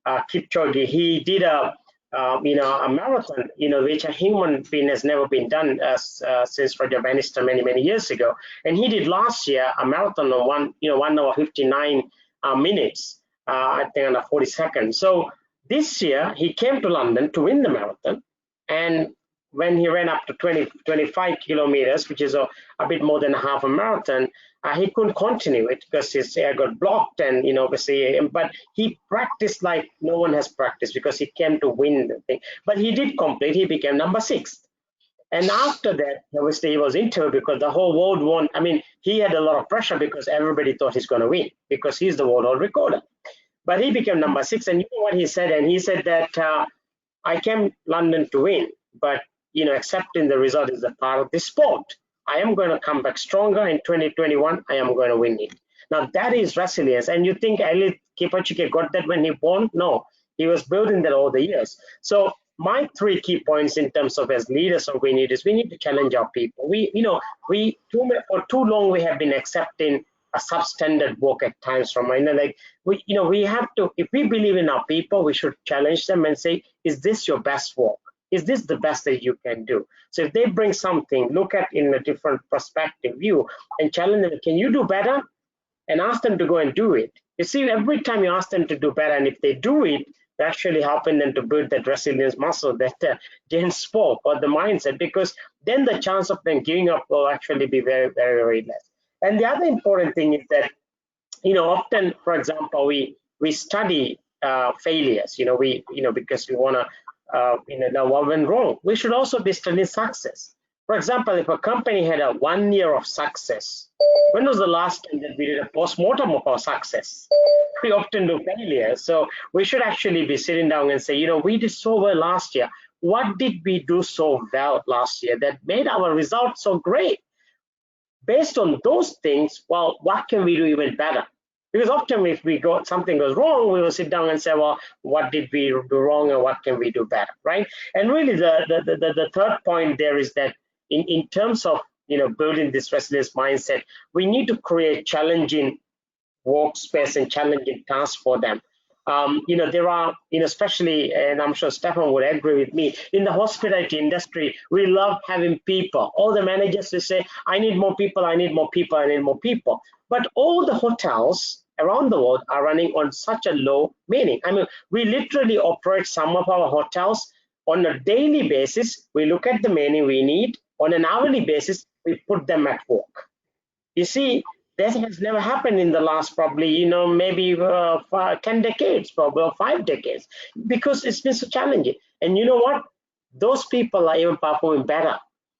Kipchoge. He did a marathon, which a human being has never been done since Roger Bannister many years ago. And he did last year a marathon of 1 hour 59 minutes, I think under 40 seconds. So this year he came to London to win the marathon, and when he ran up to 25 kilometers, which is a bit more than half a marathon, he couldn't continue it because his air got blocked, and obviously, but he practiced like no one has practiced because he came to win the thing. But he did complete. He became number 6. And after that, obviously, he was interviewed because the whole world won. I mean, he had a lot of pressure because everybody thought he's going to win because he's the world recorder. But he became number 6, and you know what he said? And he said that I came to London to win, but accepting the result is a part of the sport. I am going to come back stronger in 2021. I am going to win it. Now that is resilience. And you think Eliud Kipchoge got that when he won? No, he was building that over the years. So my 3 key points in terms of as leaders, what we need is we need to challenge our people. For too long we have been accepting a substandard work at times from we have to, if we believe in our people, we should challenge them and say, is this your best work? Is this the best that you can do? So if they bring something, look at in a different perspective view and challenge them, can you do better? And ask them to go and do it. You see, every time you ask them to do better, and if they do it, they're actually helping them to build that resilience muscle that Jane spoke, or the mindset, because then the chance of them giving up will actually be very, very, very less. And the other important thing is that, often, for example, we study failures, because we want to, know what went wrong. We should also be studying success. For example, if a company had a 1 year of success, when was the last time that we did a post-mortem of our success? We often do failure. So we should actually be sitting down and say, we did so well last year. What did we do so well last year that made our results so great? Based on those things, well, what can we do even better? Because often if something goes wrong, we will sit down and say, well, what did we do wrong and what can we do better, right? And really the third point there is that in terms of building this resilience mindset, we need to create challenging workspace and challenging tasks for them. There are, especially, and I'm sure Stefan would agree with me, in the hospitality industry, we love having people. All the managers will say, I need more people, I need more people, I need more people. But all the hotels around the world are running on such a low meaning. I mean, we literally operate some of our hotels on a daily basis. We look at the menu we need. On an hourly basis, we put them at work. You see, that has never happened in the last probably, maybe 10 decades, probably, or 5 decades, because it's been so challenging. And you know what? Those people are even performing better.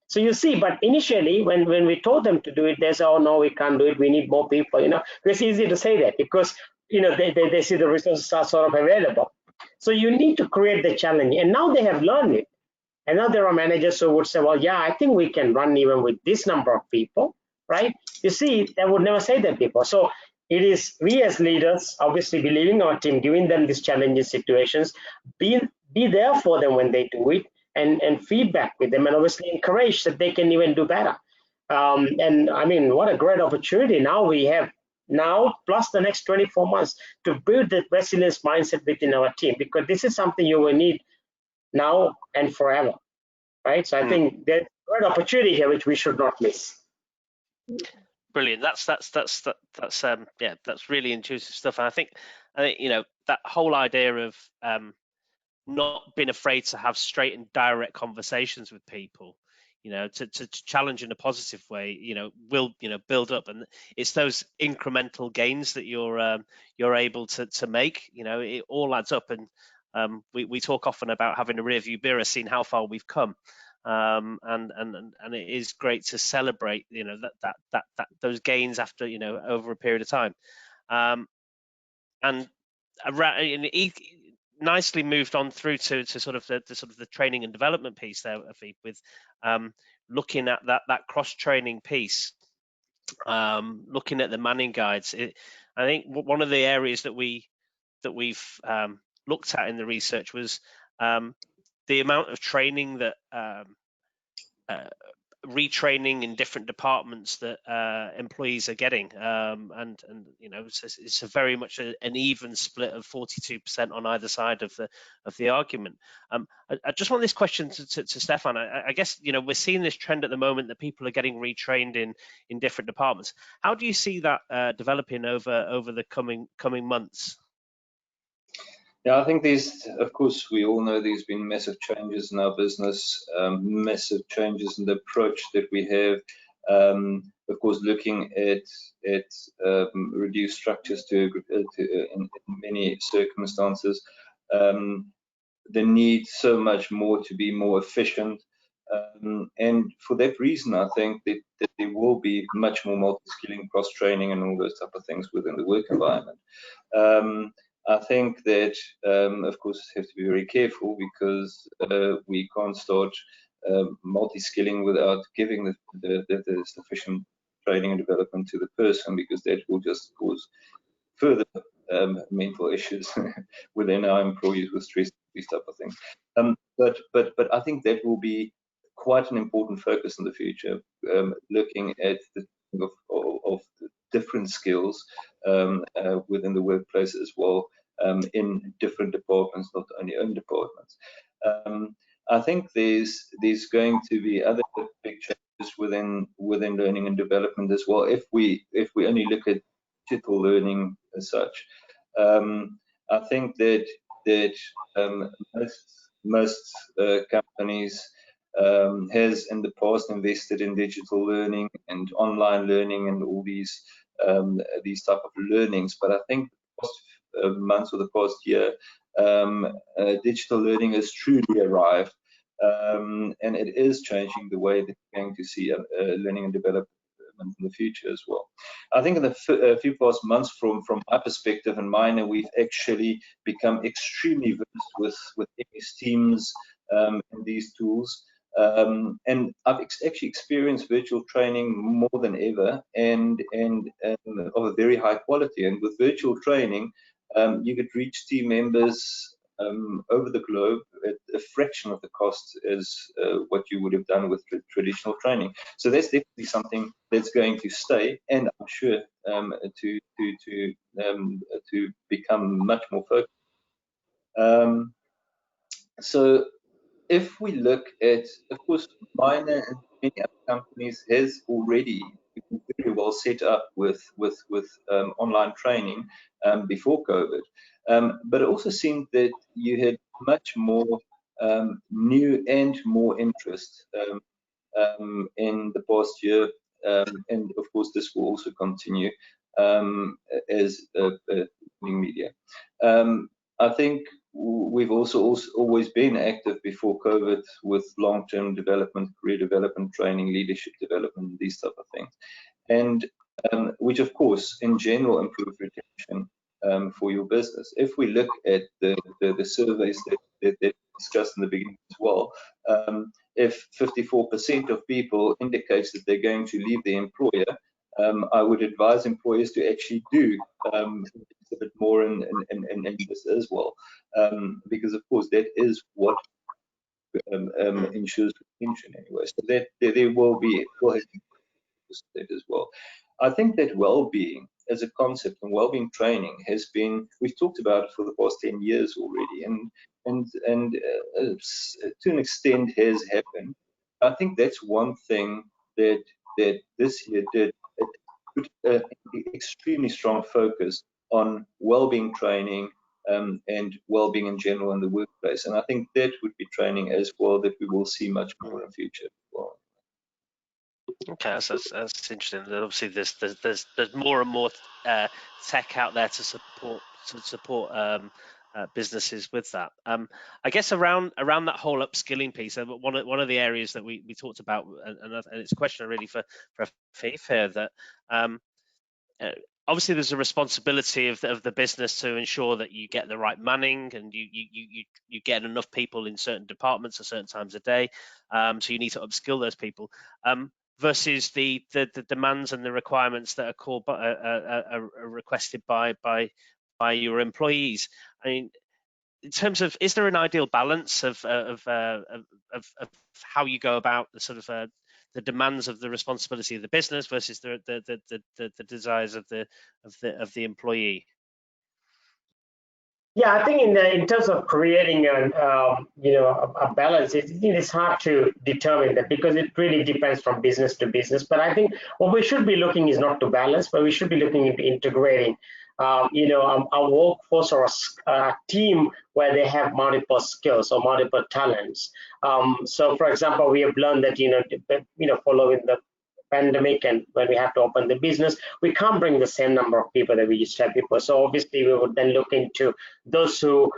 So you see, but initially, when we told them to do it, they said, oh, no, we can't do it. We need more people, It's easy to say that because, they see the resources are sort of available. So you need to create the challenge. And now they have learned it. And now there are managers who would say, well, yeah, I think we can run even with this number of people, right? You see, they would never say that before. So it is we as leaders, obviously believing our team, giving them these challenging situations, be there for them when they do it, and feedback with them, and obviously encourage that they can even do better. And I mean, what a great opportunity now we have now, plus the next 24 months to build the resilience mindset within our team, because this is something you will need now and forever, right? So I think there's a great opportunity here which we should not miss. Brilliant. That's yeah, that's really intuitive stuff. And I think you know, that whole idea of not being afraid to have straight and direct conversations with people, you know, to challenge in a positive way, you know, will, you know, build up, and it's those incremental gains that you're able to make. You know, it all adds up, and we talk often about having a rear view mirror, seeing how far we've come. And it is great to celebrate, you know, that those gains after, you know, over a period of time. And nicely moved on through to sort of the training and development piece there, Afeef, with looking at that cross training piece, looking at the manning guides. I think one of the areas that we've looked at in the research was the amount of training that retraining in different departments that employees are getting, and you know, it's a very much an even split of 42% on either side of the argument. I just want this question to Stefan. I guess, you know, we're seeing this trend at the moment that people are getting retrained in different departments. How do you see that developing over the coming months? Yeah, I think of course, we all know there's been massive changes in our business, massive changes in the approach that we have. Of course, looking at reduced structures in many circumstances, the need so much more to be more efficient. And for that reason, I think that there will be much more multi-skilling, cross-training, and all those type of things within the work environment. I think that, of course, have to be very careful, because we can't start multi-skilling without giving the sufficient training and development to the person, because that will just cause further mental issues within our employees with stress, these type of things. But I think that will be quite an important focus in the future, looking at the of the different skills within the workplace as well, in different departments, not only own departments. I think there's going to be other big changes within learning and development as well. If we only look at digital learning as such, I think that most companies has in the past invested in digital learning and online learning and all these type of learnings. But I think the past months or the past year, digital learning has truly arrived, and it is changing the way that we're going to see learning and development in the future as well. I think in the few past months, from my perspective and mine, we've actually become extremely versed with MS Teams and these tools. And I've actually experienced virtual training more than ever, and of a very high quality. And with virtual training, you could reach team members over the globe at a fraction of the cost as what you would have done with traditional training. So that's definitely something that's going to stay, and I'm sure to become much more focused. So if we look at, of course, Minor and many other companies has already been very well set up with online training before COVID, but it also seemed that you had much more new and more interest in the past year, and of course this will also continue as new media. I think we've also always been active before COVID with long-term development, career development, training, leadership development, these type of things, and which of course in general improve retention for your business. If we look at the surveys that discussed in the beginning as well, if 54% of people indicates that they're going to leave the employer, I would advise employers to actually do a bit more in this as well, because of course that is what ensures retention anyway. So that there will focus on that as well. I think that well-being as a concept and well-being training has been, we've talked about it for the past 10 years already, and to an extent has happened. I think that's one thing that this year did. It put an extremely strong focus on well-being training and well-being in general in the workplace, and I think that would be training as well that we will see much more in the future as well. Okay, that's interesting. Obviously, there's more and more tech out there to support businesses with that. I guess around that whole upskilling piece, one of the areas that we talked about, and it's a question really for Afeef here, that obviously there's a responsibility of the business to ensure that you get the right manning and you get enough people in certain departments at certain times of day. So you need to upskill those people. Versus the demands and the requirements that are requested by your employees. I mean, in terms of, is there an ideal balance of how you go about the sort of the demands of the responsibility of the business versus the desires of the employee? Yeah, I think in terms of creating a balance, it's hard to determine that because it really depends from business to business. But I think what we should be looking is not to balance, but we should be looking into integrating, a workforce or a team where they have multiple skills or multiple talents. So, for example, we have learned that following the pandemic and when we have to open the business, we can't bring the same number of people that we used to have before. So obviously we would then look into those who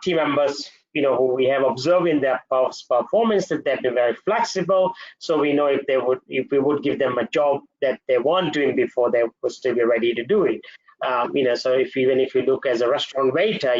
team members, who we have observed in their past performance that they've been very flexible. So we know if we would give them a job that they weren't doing before, they would still be ready to do it. So even if you look as a restaurant waiter,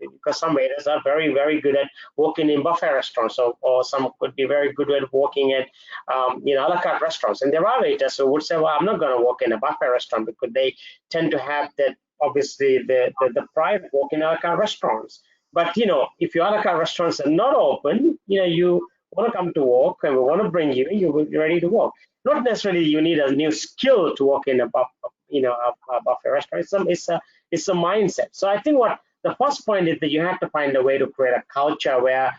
because some waiters are very, very good at working in buffet restaurants, or some could be very good at working at, a la carte restaurants. And there are waiters who would say, well, I'm not going to work in a buffet restaurant because they tend to have that, obviously, the pride of working in a la carte restaurants. But, if your a la carte restaurants are not open, you want to come to work and we want to bring you, you're ready to work. Not necessarily you need a new skill to work in a buffet restaurant. It's a mindset. So I think what the first point is that you have to find a way to create a culture where,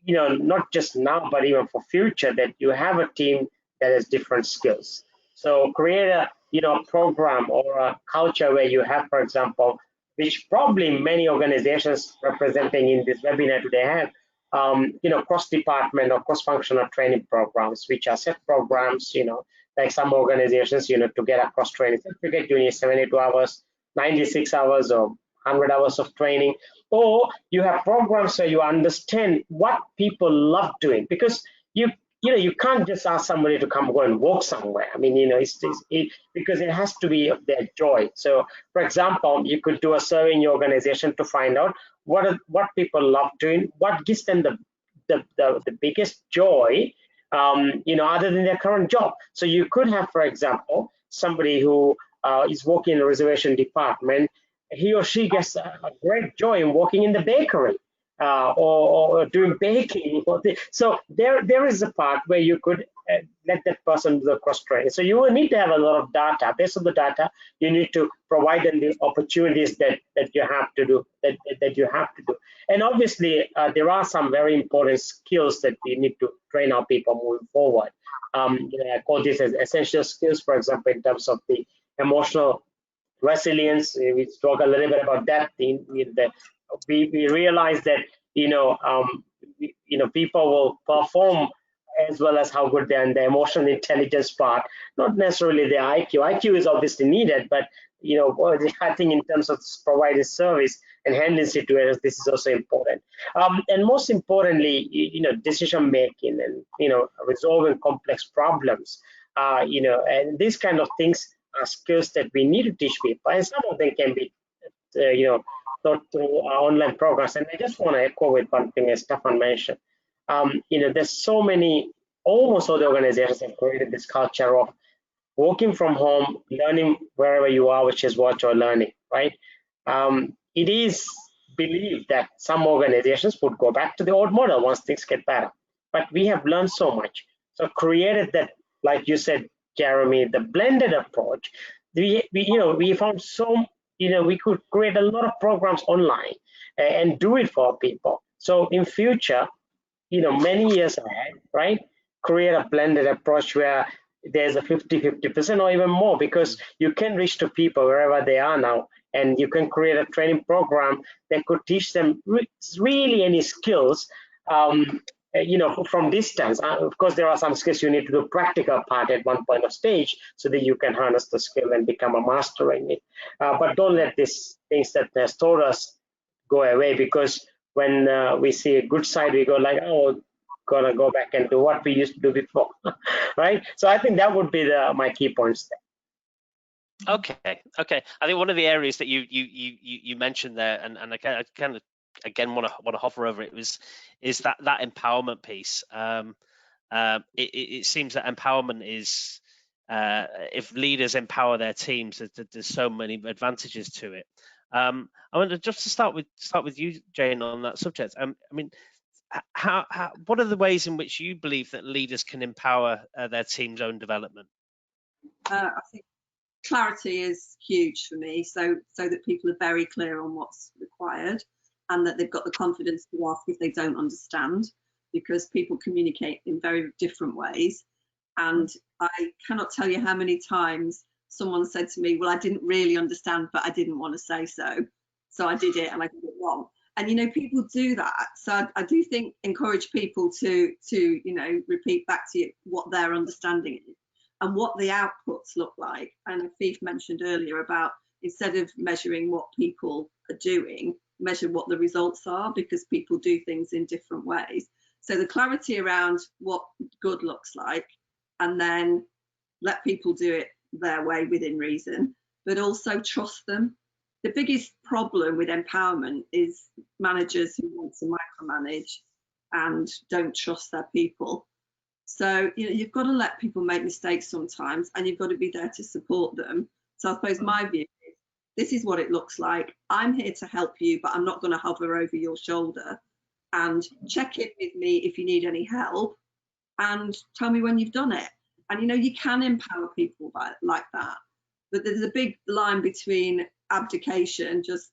not just now, but even for future, that you have a team that has different skills. So create a program or a culture where you have, for example, which probably many organizations representing in this webinar today have, cross-department or cross-functional training programs, which are set programs, like some organizations, to get a cross-training certificate, you need 72 hours, 96 hours, or 100 hours of training. Or you have programs where you understand what people love doing, because you can't just ask somebody to come go and work somewhere. I mean, because it has to be of their joy. So, for example, you could do a survey in your organization to find out what people love doing, what gives them the biggest joy, other than their current job. So you could have, for example, somebody who is working in the reservation department. He or she gets a great joy in working in the bakery. Or doing baking. So there is a part where you could let that person do the cross-training. So you will need to have a lot of data. Based on the data, you need to provide them the opportunities that you have to do. That you have to do. And obviously, there are some very important skills that we need to train our people moving forward. I call this as essential skills, for example, in terms of the emotional resilience. We talk a little bit about that. We realize that people will perform as well as how good they are in the emotional intelligence part, not necessarily the IQ. IQ is obviously needed, but I think in terms of providing service and handling situations, this is also important. And most importantly, decision making and resolving complex problems. And these kind of things are skills that we need to teach people, and some of them can be taught through online programs. And I just want to echo with one thing as Stefan mentioned. There's so many, almost all the organizations have created this culture of working from home, learning wherever you are, which is virtual learning, right? It is believed that some organizations would go back to the old model once things get better. But we have learned so much. So created that, like you said, Jeremy, the blended approach, we found we could create a lot of programs online and do it for people. So in future, many years ahead, right, create a blended approach where there's a 50-50% or even more, because you can reach to people wherever they are now, and you can create a training program that could teach them really any skills, from distance. Of course, there are some skills you need to do practical part at one point of stage so that you can harness the skill and become a master in it. But don't let these things that has taught us go away, because when we see a good side, we go like, oh, gonna go back and do what we used to do before, right? So I think that would be my key points there. Okay. I think one of the areas that you mentioned there, and I kind of again want to hover over it, is that empowerment piece. It seems that empowerment is, if leaders empower their teams, there's so many advantages to it. I wanted just to start with you, Jane, on that subject. I mean, what are the ways in which you believe that leaders can empower their team's own development? I think clarity is huge for me, so that people are very clear on what's required, and that they've got the confidence to ask if they don't understand, because people communicate in very different ways. And I cannot tell you how many times someone said to me, well, I didn't really understand, but I didn't want to say so I did it and I did it wrong. And people do that, so I do think encourage people to repeat back to you what their understanding is and what the outputs look like. And Afeef mentioned earlier about, instead of measuring what people are doing, measure what the results are, because people do things in different ways. So the clarity around what good looks like, and then let people do it their way within reason, but also trust them. The biggest problem with empowerment is managers who want to micromanage and don't trust their people. So you've got to let people make mistakes sometimes, and you've got to be there to support them. So I suppose my view is, this is what it looks like. I'm here to help you, but I'm not going to hover over your shoulder. And check in with me if you need any help, and tell me when you've done it. And you can empower people like that. But there's a big line between abdication, just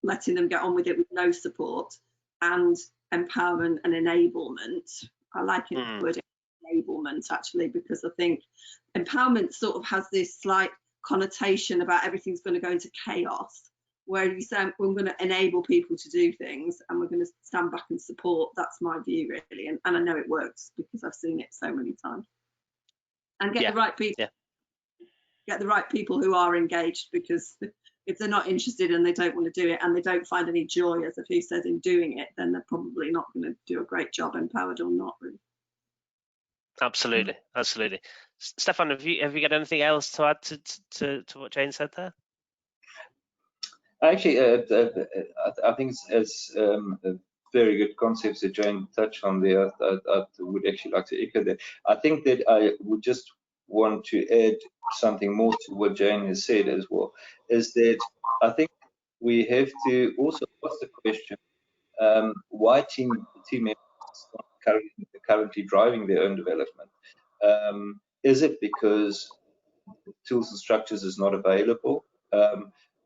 letting them get on with it with no support, and empowerment and enablement. I like it, the word enablement, actually, because I think empowerment sort of has this slight connotation about everything's going to go into chaos, where you say, we're going to enable people to do things and we're going to stand back and support. That's my view, really, and I know it works because I've seen it so many times. And get the right people. Yeah. Get the right people who are engaged, because if they're not interested and they don't want to do it and they don't find any joy, as Afeef says, in doing it, then they're probably not going to do a great job, empowered or not, really. Absolutely. Stefan, have you got anything else to add to what Jane said there? Actually, I think it's a very good concepts that Jane touched on there. I would actually like to echo that. I think that I would just want to add something more to what Jane has said as well, is that I think we have to also ask the question, why team members are currently driving their own development? Is it because tools and structures is not available?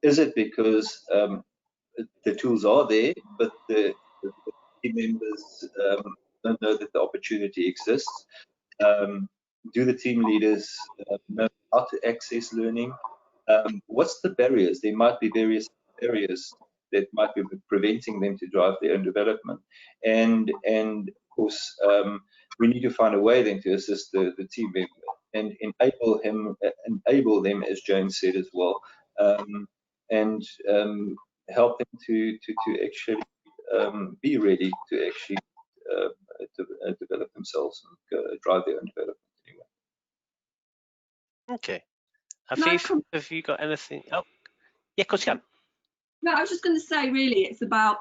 Is it because the tools are there, but the team members don't know that the opportunity exists? Do the team leaders know how to access learning? What's the barriers? There might be various barriers that might be preventing them to drive their own development. And of course, we need to find a way then to assist the team member and enable them, as Jane said as well, and help them to actually be ready to actually develop themselves and drive their own development anyway. Okay. Afeef, have you got anything? Oh, yeah, of course you can. No, I was just going to say, really, it's about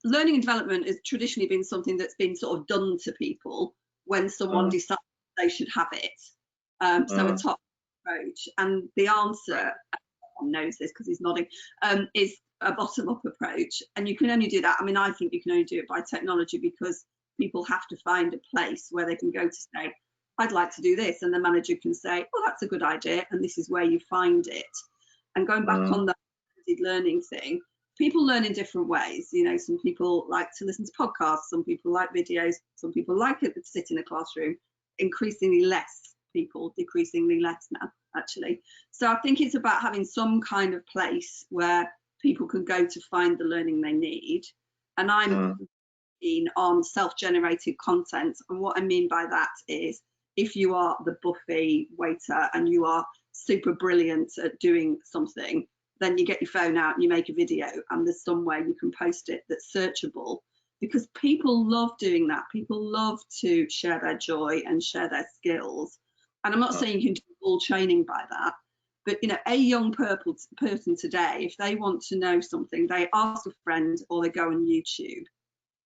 learning and development has traditionally been something that's been sort of done to people when someone decides they should have it. So a top approach, and the answer, everyone knows this because he's nodding, is a bottom-up approach. And you can only do that. I mean, I think you can only do it by technology, because people have to find a place where they can go to say, I'd like to do this, and the manager can say, oh, that's a good idea, and this is where you find it. And going back on the learning thing, people learn in different ways. You know, some people like to listen to podcasts, some people like videos, some people like it to sit in a classroom. Increasingly less people, decreasingly less now, actually. So I think it's about having some kind of place where people can go to find the learning they need. And I'm keen on self-generated content. And what I mean by that is, if you are the buffet waiter and you are super brilliant at doing something, then you get your phone out and you make a video, and there's somewhere you can post it that's searchable, because people love doing that. People love to share their joy and share their skills. And I'm not saying you can do all training by that, but you know, a young person today, if they want to know something, they ask a friend or they go on YouTube.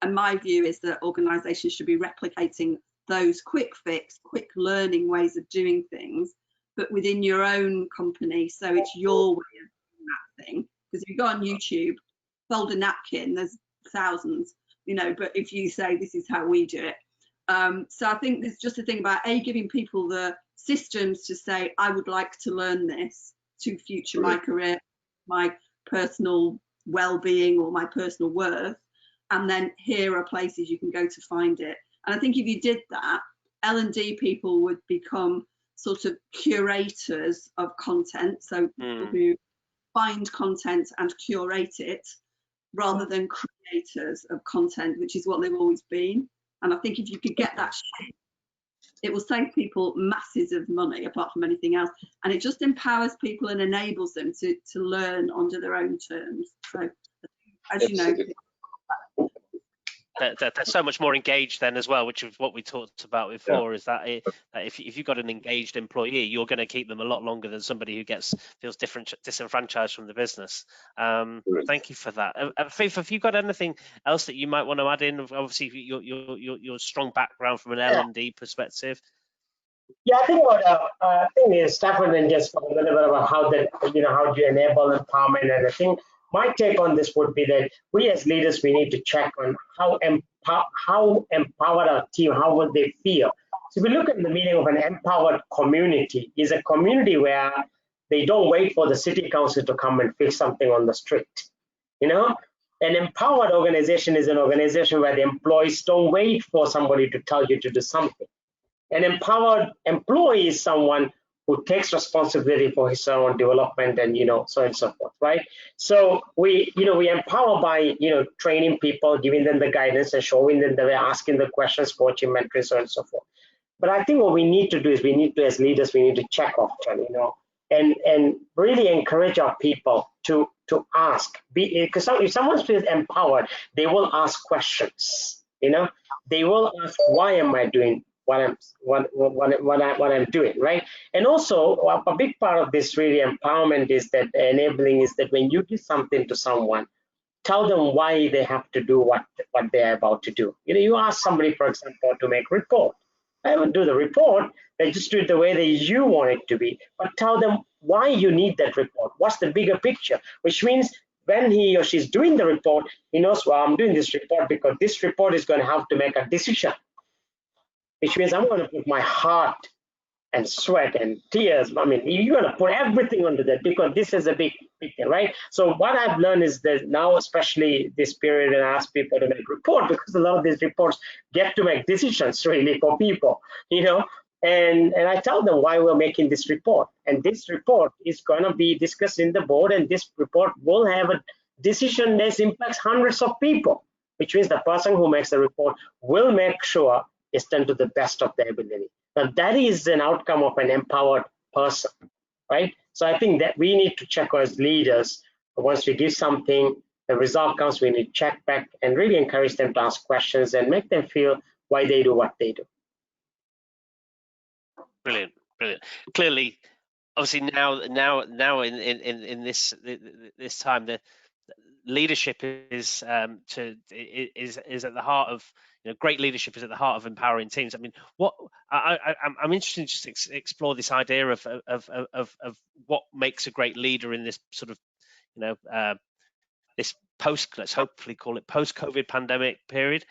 And my view is that organisations should be replicating those quick fix, quick learning ways of doing things, but within your own company, so it's your way of doing that thing. Because if you go on YouTube, fold a napkin, there's thousands, you know, but if you say this is how we do it. So I think there's just a thing about giving people the systems to say, I would like to learn this to future my career, my personal well-being or my personal worth, and then here are places you can go to find it. And I think if you did that, L&D people would become sort of curators of content, so people who find content and curate it, rather than creators of content, which is what they've always been. And I think if you could get that shift, it will save people masses of money apart from anything else. And it just empowers people and enables them to learn under their own terms. So as you know, they're so much more engaged then as well, which is what we talked about before, is that if you've got an engaged employee, you're going to keep them a lot longer than somebody who feels disenfranchised from the business. Thank you for that. Afeef, have you got anything else that you might want to add in? Obviously, your strong background from an L&D perspective. Yeah, I think Stefan and just talk a little bit about how that, how do you enable empowerment. And I think my take on this would be that we as leaders, we need to check on how empowered our team, how would they feel. So if we look at the meaning of an empowered community, is a community where they don't wait for the city council to come and fix something on the street. An empowered organization is an organization where the employees don't wait for somebody to tell you to do something. An empowered employee is someone who takes responsibility for his own development and, so on and so forth, right? So we empower by, training people, giving them the guidance and showing them the way, asking the questions, coaching, mentoring, so on and so forth. But I think what we need to do is as leaders, we need to check often, and really encourage our people to ask. Because if someone feels empowered, they will ask questions, they will ask, why am I doing what I'm doing, right? And also a big part of this really empowerment is that enabling is that when you give something to someone, tell them why they have to do what they're about to do. You ask somebody, for example, to make a report. I won't do the report, they just do it the way that you want it to be, but tell them why you need that report. What's the bigger picture? Which means when he or she's doing the report, he knows, well, I'm doing this report because this report is going to have to make a decision. Which means I'm going to put my heart and sweat and tears. I mean, you're going to put everything under that because this is a big thing, right? So what I've learned is that now, especially this period, and I ask people to make reports because a lot of these reports get to make decisions really for people, and I tell them why we're making this report. And this report is going to be discussed in the board, and this report will have a decision that impacts hundreds of people, which means the person who makes the report will make sure it's done to the best of their ability. Now that is an outcome of an empowered person, right? So I think that we need to check as leaders. Once we give something, the result comes, we need to check back and really encourage them to ask questions and make them feel why they do what they do. Brilliant. Clearly, obviously now in this time, the leadership is at the heart of great leadership is at the heart of empowering teams. I mean, what I'm interested in just explore this idea of what makes a great leader in this sort of this let's hopefully call it post-COVID pandemic period.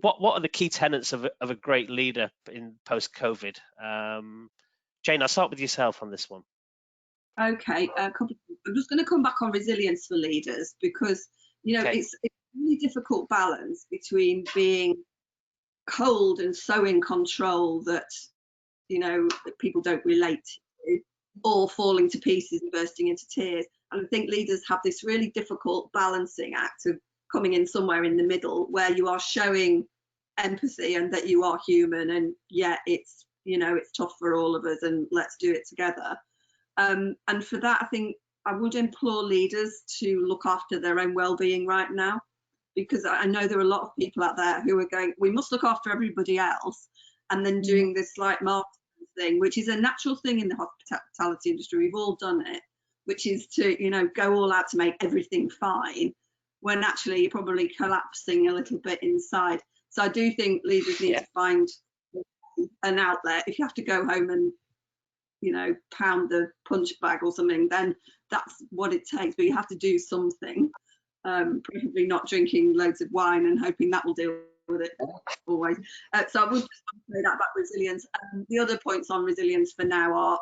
what are the key tenets of a great leader in post-COVID? Jane, I'll start with yourself on this one. Okay, I'm just going to come back on resilience for leaders, because it's a really difficult balance between being cold and so in control that that people don't relate to, or falling to pieces and bursting into tears. And I think leaders have this really difficult balancing act of coming in somewhere in the middle, where you are showing empathy and that you are human, and yet it's it's tough for all of us, and let's do it together. And for that, I think I would implore leaders to look after their own well-being right now, because I know there are a lot of people out there who are going, we must look after everybody else, and then doing this like marketing thing, which is a natural thing in the hospitality industry. We've all done it, which is to go all out to make everything fine, when actually you're probably collapsing a little bit inside. So I do think leaders need to find an outlet. If you have to go home and pound the punch bag or something, then that's what it takes, but you have to do something, probably not drinking loads of wine and hoping that will deal with it always. So I would just say that about resilience. The other points on resilience for now are,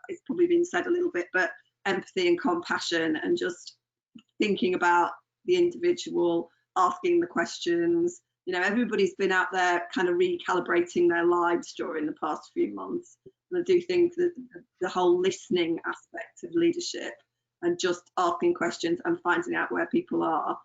it's probably been said a little bit, but empathy and compassion, and just thinking about the individual, asking the questions. Everybody's been out there kind of recalibrating their lives during the past few months. And I do think that the whole listening aspect of leadership and just asking questions and finding out where people are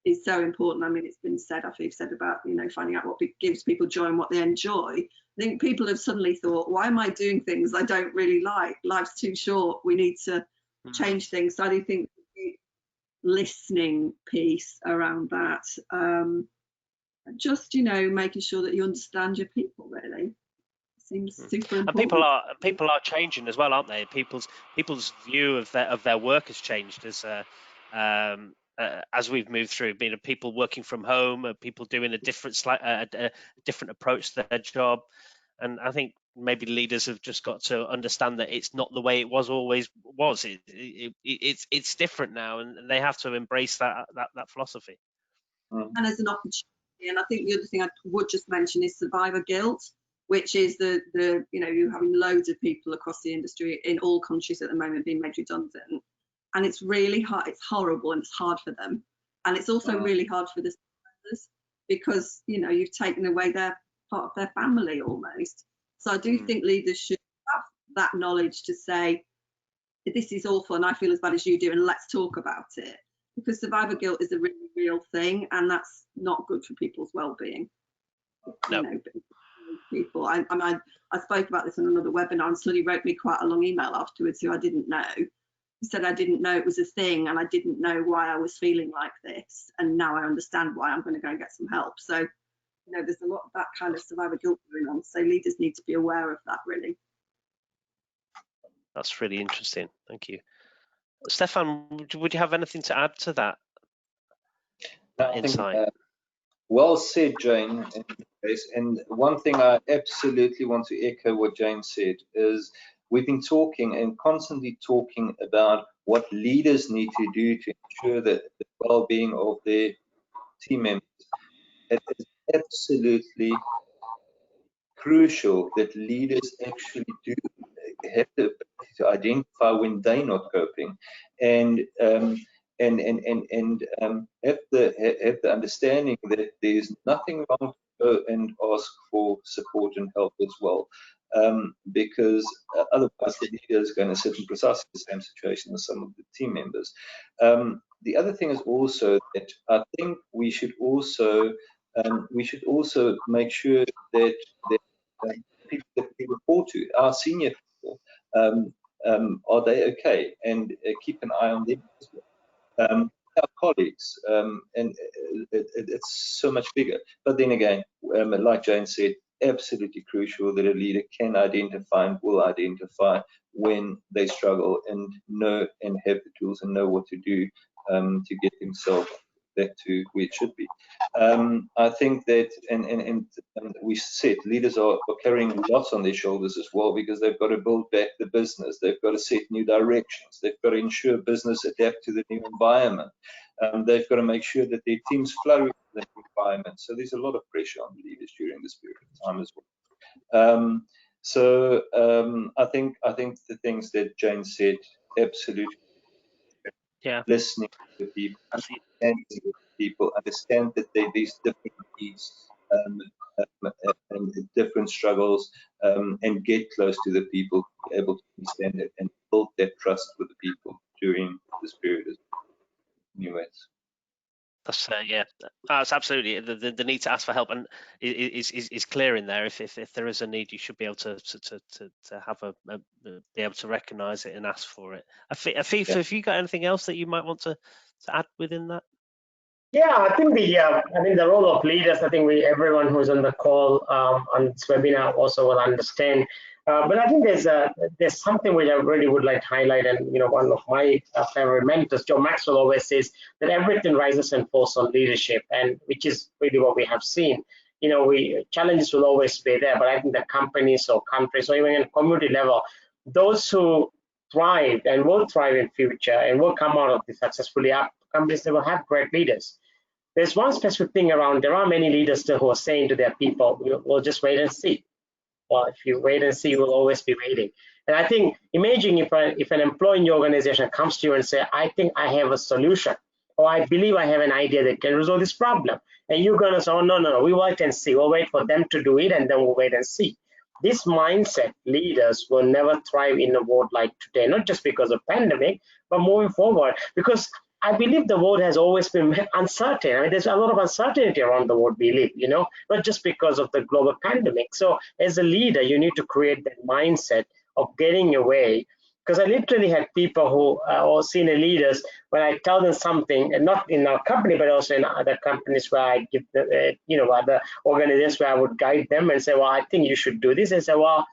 is so important. I mean, it's been said, Afeef said about, finding out what gives people joy and what they enjoy. I think people have suddenly thought, why am I doing things I don't really like? Life's too short. We need to change things. So I do think the listening piece around that, just making sure that you understand your people, really seems super important. And people are changing as well, aren't they? People's view of their work has changed as we've moved through. People working from home, people doing a different approach to their job, and I think maybe leaders have just got to understand that it's not the way it always was. It's different now, and they have to embrace that philosophy. And as an opportunity. And I think the other thing I would just mention is survivor guilt, which is the you're having loads of people across the industry in all countries at the moment being made redundant, and it's really hard. It's horrible, and it's hard for them, and it's also really hard for the survivors, because you've taken away their part of their family almost. So I do think leaders should have that knowledge to say, this is awful and I feel as bad as you do, and let's talk about it. Because survivor guilt is a really real thing, and that's not good for people's well-being. No. People. I spoke about this on another webinar, and somebody wrote me quite a long email afterwards who I didn't know. He said, I didn't know it was a thing, and I didn't know why I was feeling like this, and now I understand why. I'm going to go and get some help. So, there's a lot of that kind of survivor guilt going on. So leaders need to be aware of that, really. That's really interesting. Thank you. Stefan, would you have anything to add to that insight? Well said, Jane. And one thing I absolutely want to echo what Jane said is, we've been talking and constantly talking about what leaders need to do to ensure that the well-being of their team members. It is absolutely crucial that leaders actually do have the ability to identify when they're not coping, and have the understanding that there's nothing wrong to go and ask for support and help as well, because otherwise the leader is going to sit in precisely the same situation as some of the team members. The other thing is also that I think we should also make sure that people that we report to, our senior people, are they okay, and keep an eye on them as well. Our colleagues, and it's so much bigger. But then again, like Jane said, absolutely crucial that a leader can identify and will identify when they struggle, and know and have the tools and know what to do to get themselves back to where it should be. I think that, and we said, leaders are carrying lots on their shoulders as well, because they've got to build back the business, they've got to set new directions, they've got to ensure business adapt to the new environment, they've got to make sure that their teams flourish the environment. So there's a lot of pressure on leaders during this period of time as well. I think the things that Jane said, absolutely. Yeah. Listening to people, understanding people, understand that there's different needs and different struggles, and get close to the people, be able to understand it and build that trust with the people during this period. Anyways. That's yeah, that's absolutely the need to ask for help, and is clear in there. If there is a need, you should be able to have be able to recognise it and ask for it. Afeef, have you got anything else that you might want to add within that? Yeah, I think the role of leaders. I think everyone who's on the call on this webinar also will understand. But I think there's something which I really would like to highlight, and one of my favorite mentors, Joe Maxwell, always says that everything rises and falls on leadership, and which is really what we have seen. Challenges will always be there, but I think the companies or countries or even in community level, those who thrive and will thrive in future and will come out of this successfully are companies that will have great leaders. There's one specific thing around. There are many leaders still who are saying to their people, we'll just wait and see. Well, if you wait and see, you will always be waiting. And I think, imagine if an employee in your organization comes to you and say, I think I have a solution, or I believe I have an idea that can resolve this problem. And you're going to say, oh, no, we wait and see. We'll wait for them to do it, and then we'll wait and see. This mindset, leaders will never thrive in a world like today, not just because of pandemic, but moving forward, because I believe the world has always been uncertain. I mean, there's a lot of uncertainty around the world we live, not just because of the global pandemic. So as a leader, you need to create that mindset of getting away. Because I literally had people who are senior leaders, when I tell them something, and not in our company, but also in other companies where I give the, other organizations where I would guide them and say, well, I think you should do this. And say, well,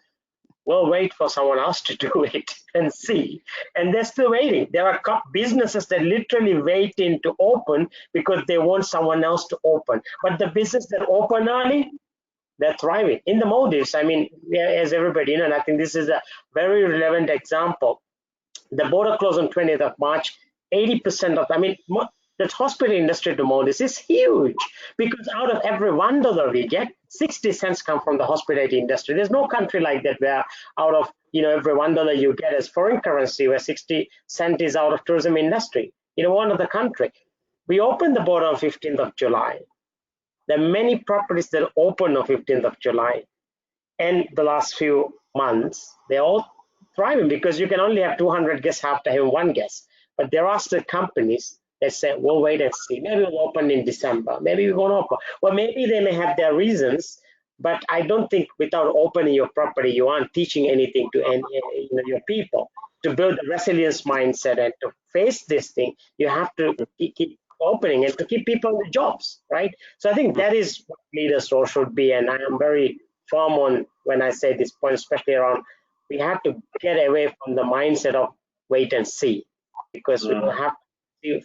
we'll wait for someone else to do it and see. And they're still waiting. There are businesses that literally waiting to open because they want someone else to open. But the business that open early, they're thriving. In the Maldives, I mean, as everybody, and I think this is a very relevant example. The border closed on 20th of March. 80% of, the hospital industry to Maldives is huge, because out of every $1 we get, 60 cents come from the hospitality industry. There's no country like that where out of every $1 you get as foreign currency, where 60 cents is out of tourism industry. One other country. We opened the border on 15th of July. There are many properties that opened on 15th of July, and the last few months they're all thriving because you can only have 200 guests after having one guest. But there are still companies that say, we'll wait and see. Maybe we'll open in December. Maybe we won't open. Well, maybe they may have their reasons, but I don't think without opening your property, you aren't teaching anything to your people. To build a resilience mindset and to face this thing, you have to keep opening and to keep people in the jobs, right? So I think that is what leaders' role should be. And I am very firm on when I say this point, especially around, we have to get away from the mindset of wait and see, because we will have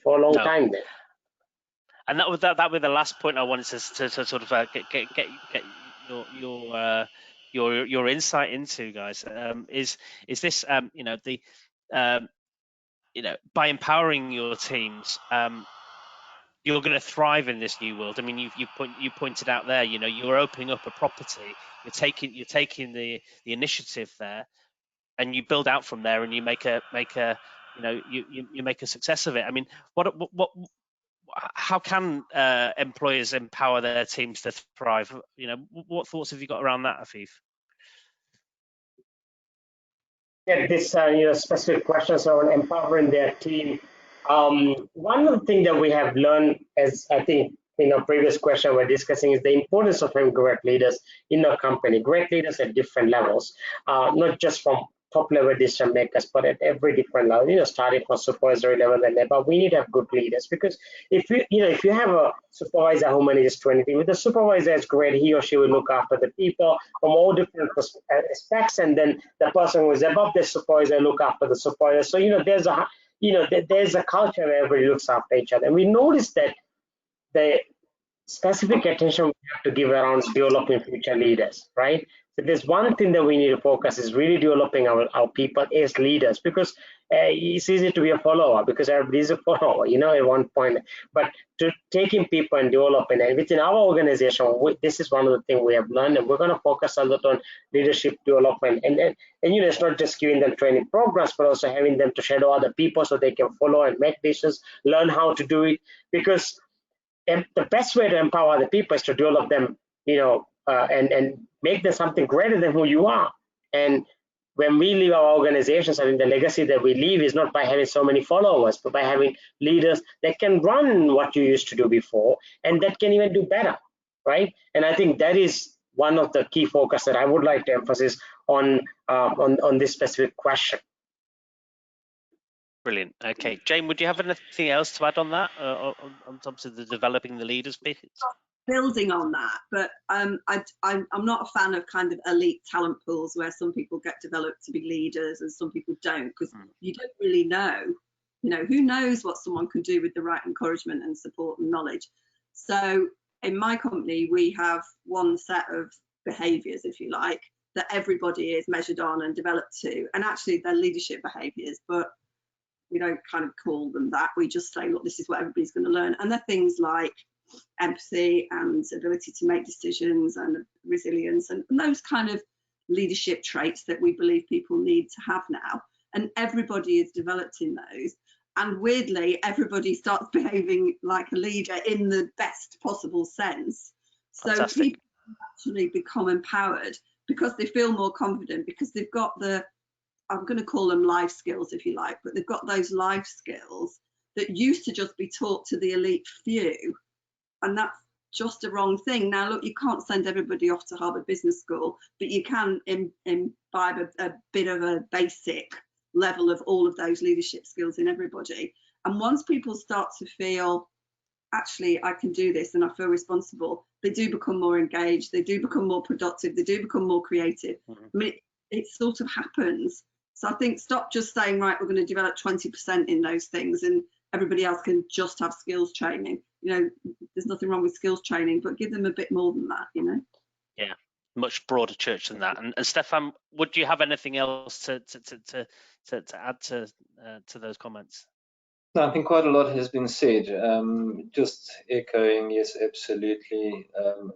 for a long time then. And that was the last point I wanted to sort of get your insight into, guys. Is this by empowering your teams, you're going to thrive in this new world. I mean, you pointed out there, you're opening up a property, you're taking the initiative there, and you build out from there, and you make a you make a success of it. I mean, how can employers empower their teams to thrive? What thoughts have you got around that, Afeef? Yeah, this specific questions around empowering their team. One of the things that we have learned, as I think in our previous question we're discussing, is the importance of having great leaders in our company. Great leaders at different levels, not just from top level decision makers, but at every different level, starting from supervisory level and above. We need to have good leaders, because if you have a supervisor who manages 20 people, the supervisor is great. He or she will look after the people from all different aspects, and then the person who is above the supervisor look after the supervisor. So there's a culture where everybody looks after each other, and we notice that the specific attention we have to give around developing future leaders, right? So there's one thing that we need to focus is really developing our people as leaders, because it's easy to be a follower because everybody's a follower, at one point. But to taking people and developing, and within our organization, this is one of the things we have learned, and we're going to focus a lot on leadership development. And it's not just giving them training programs, but also having them to shadow other people so they can follow and make decisions, learn how to do it. Because the best way to empower the people is to develop them, and make them something greater than who you are. And when we leave our organizations, I think the legacy that we leave is not by having so many followers, but by having leaders that can run what you used to do before and that can even do better, right? And I think that is one of the key focus that I would like to emphasize on this specific question. Brilliant. Okay, Jane, would you have anything else to add on that, on terms of the developing the leaders bit? Building on that, but I'm not a fan of kind of elite talent pools where some people get developed to be leaders and some people don't, because you don't really know, who knows what someone can do with the right encouragement and support and knowledge. So in my company, we have one set of behaviours, if you like, that everybody is measured on and developed to, and actually they're leadership behaviours, but we don't kind of call them that. We just say, look, this is what everybody's going to learn. And they're things like empathy and ability to make decisions and resilience and those kind of leadership traits that we believe people need to have now. And everybody is developed in those. And weirdly, everybody starts behaving like a leader in the best possible sense. So Fantastic. people actually become empowered because they feel more confident, because they've got I'm going to call them life skills, if you like, but they've got those life skills that used to just be taught to the elite few. And that's just a wrong thing. Now, look, you can't send everybody off to Harvard Business School, but you can imbibe a bit of a basic level of all of those leadership skills in everybody. And once people start to feel, actually, I can do this and I feel responsible, they do become more engaged, they do become more productive, they do become more creative. I mean, it sort of happens. So I think stop just saying, right, we're going to develop 20% in those things and everybody else can just have skills training. There's nothing wrong with skills training, but give them a bit more than that, Yeah, much broader church than that. And Stefan, would you have anything else to add to those comments? No, I think quite a lot has been said. Just echoing, yes, absolutely.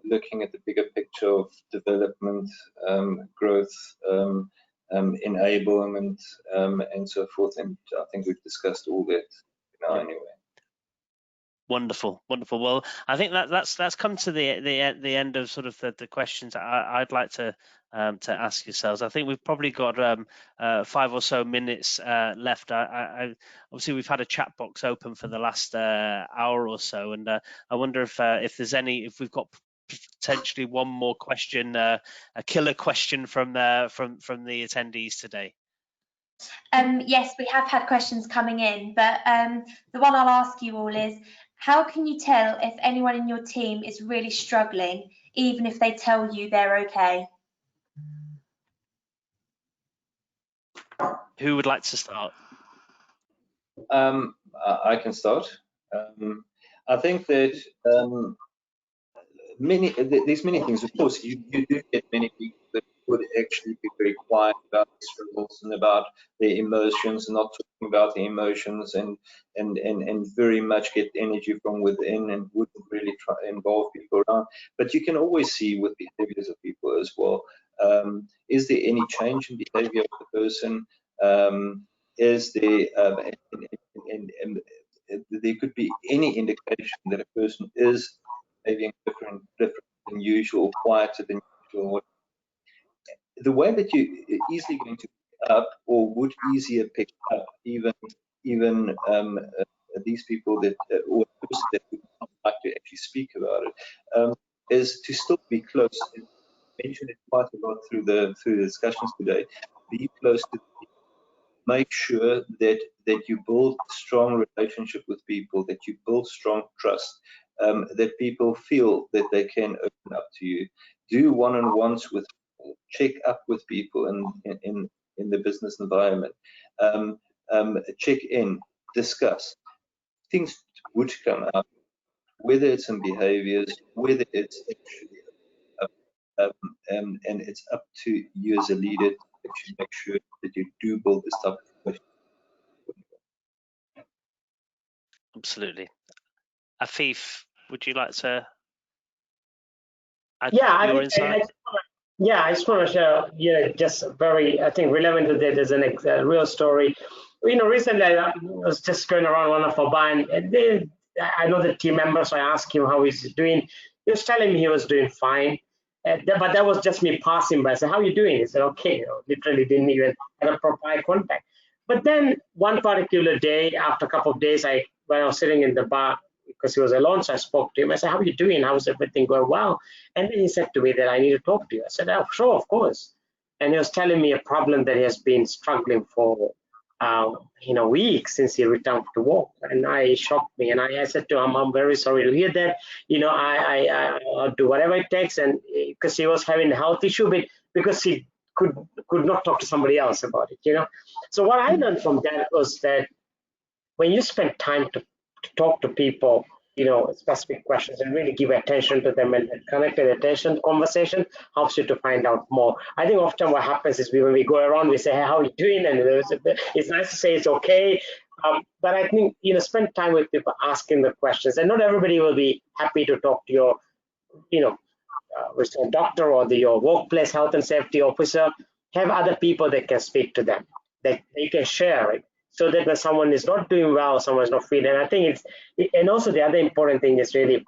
Looking at the bigger picture of development, growth, enablement, and so forth. And I think we've discussed all that now anyway. Wonderful. Well, I think that's come to the end of sort of the questions I'd like to ask yourselves. I think we've probably got 5 or so minutes left. Obviously we've had a chat box open for the last hour or so, and I wonder if we've got potentially one more question, a killer question from the attendees today. Yes, we have had questions coming in, but the one I'll ask you all is, how can you tell if anyone in your team is really struggling, even if they tell you they're okay? Who would like to start? I can start. I think that there's many things. Of course, you do get many people that would actually be very quiet about their struggles and about their emotions, and not talking about the emotions, and very much get energy from within and wouldn't really try to involve people around. But you can always see with behaviors of people as well. Is there any change in behavior of the person? Is there there could be any indication that a person is behaving different than usual, quieter than usual. The way that you easily going to pick up, or would easier pick up, even these people that or a person that would not like to actually speak about it, is to still be close. I mentioned it quite a lot through the discussions today. Be close to people. Make sure that you build strong relationship with people, that you build strong trust, that people feel that they can open up to you. Do one-on-ones with people, check up with people in the business environment. Check in, discuss. Things would come up, whether it's in behaviors, whether it's actually and it's up to you as a leader to actually make sure that you do build this type of. Absolutely. Afeef, would you like to add Yeah, your insight? I just want to share, just very, I think, relevant to that is a real story. Recently I was just going around one of our band, and I know the team member, so I asked him how he's doing. He was telling me he was doing fine, but that was just me passing by. I said, "How are you doing?" He said, "Okay." Literally didn't even have a proper eye contact. But then one particular day, after a couple of days, when I was sitting in the bar because he was alone, so I spoke to him. I said, "How are you doing? How's everything going?" "Well." And then he said to me that I need to talk to you. I said, "Oh, sure, of course." And he was telling me a problem that he has been struggling for, weeks since he returned to work. And I shocked me. And I said to him, "I'm very sorry to hear that. I'll do whatever it takes." And because he was having a health issue, but because he could not talk to somebody else about it. So what I learned from that was that when you spend time to talk to people, specific questions and really give attention to them and connected attention, conversation helps you to find out more. I think often what happens is when we go around, we say, "Hey, how are you doing?" And it's nice to say it's okay. But I think, spend time with people asking the questions, and not everybody will be happy to talk to your, with your doctor or your workplace health and safety officer. Have other people that can speak to them, that they can share it, so that when someone is not doing well, someone is not feeling. And I think and also the other important thing is really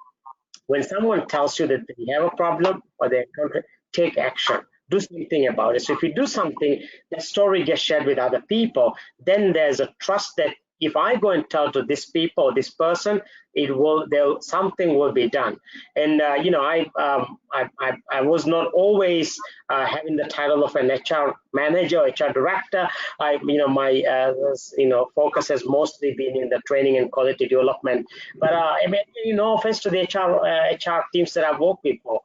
when someone tells you that they have a problem or they encounter, take action. Do something about it. So if you do something, the story gets shared with other people, then there's a trust that if I go and tell to this people or this person, something will be done. And I was not always having the title of an HR manager or HR director. My focus has mostly been in the training and quality development. But no offense to the HR teams that I've worked with for.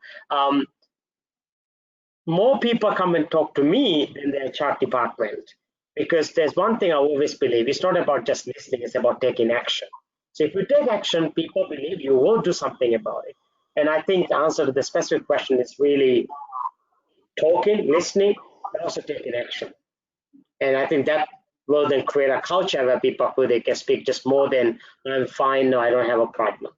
More people come and talk to me than the HR department, because there's one thing I always believe: it's not about just listening, it's about taking action. So if you take action, people believe you will do something about it. And I think the answer to the specific question is really talking, listening, but also taking action. And I think that will then create a culture where people feel they can speak just more than "I'm fine, no, I don't have a problem."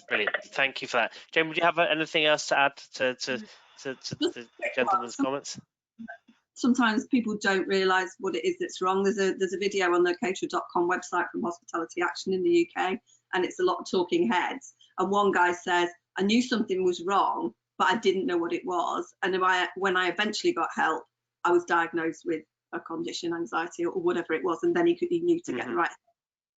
Brilliant. Thank you for that. Jane, would you have anything else to add to the gentleman's comments? Sometimes people don't realise what it is that's wrong. There's a video on the CatererGlobal website from Hospitality Action in the UK, and it's a lot of talking heads. And one guy says, "I knew something was wrong, but I didn't know what it was. And when I eventually got help, I was diagnosed with a condition, anxiety or whatever it was, and then he knew to get the right."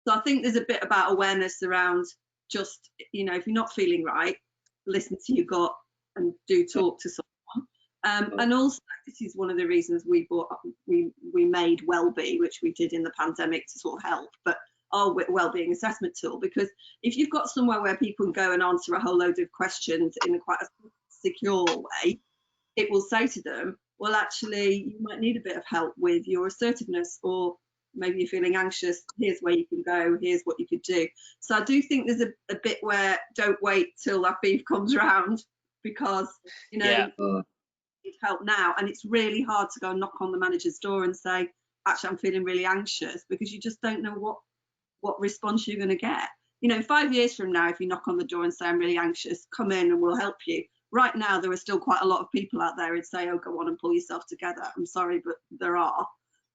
So I think there's a bit about awareness around just, if you're not feeling right, listen to your gut and do talk to someone. And also, this is one of the reasons we made Wellbee, which we did in the pandemic to sort of help, but our wellbeing assessment tool, because if you've got somewhere where people can go and answer a whole load of questions in quite a secure way, it will say to them, "Well, actually, you might need a bit of help with your assertiveness, or maybe you're feeling anxious. Here's where you can go. Here's what you could do." So I do think there's a bit where don't wait till that beef comes around, because you need help now, and it's really hard to go and knock on the manager's door and say, "Actually, I'm feeling really anxious," because you just don't know what response you're going to get. 5 years from now, if you knock on the door and say, "I'm really anxious, come in and we'll help you." Right now, there are still quite a lot of people out there who'd say, "Oh, go on and pull yourself together." I'm sorry, but there are.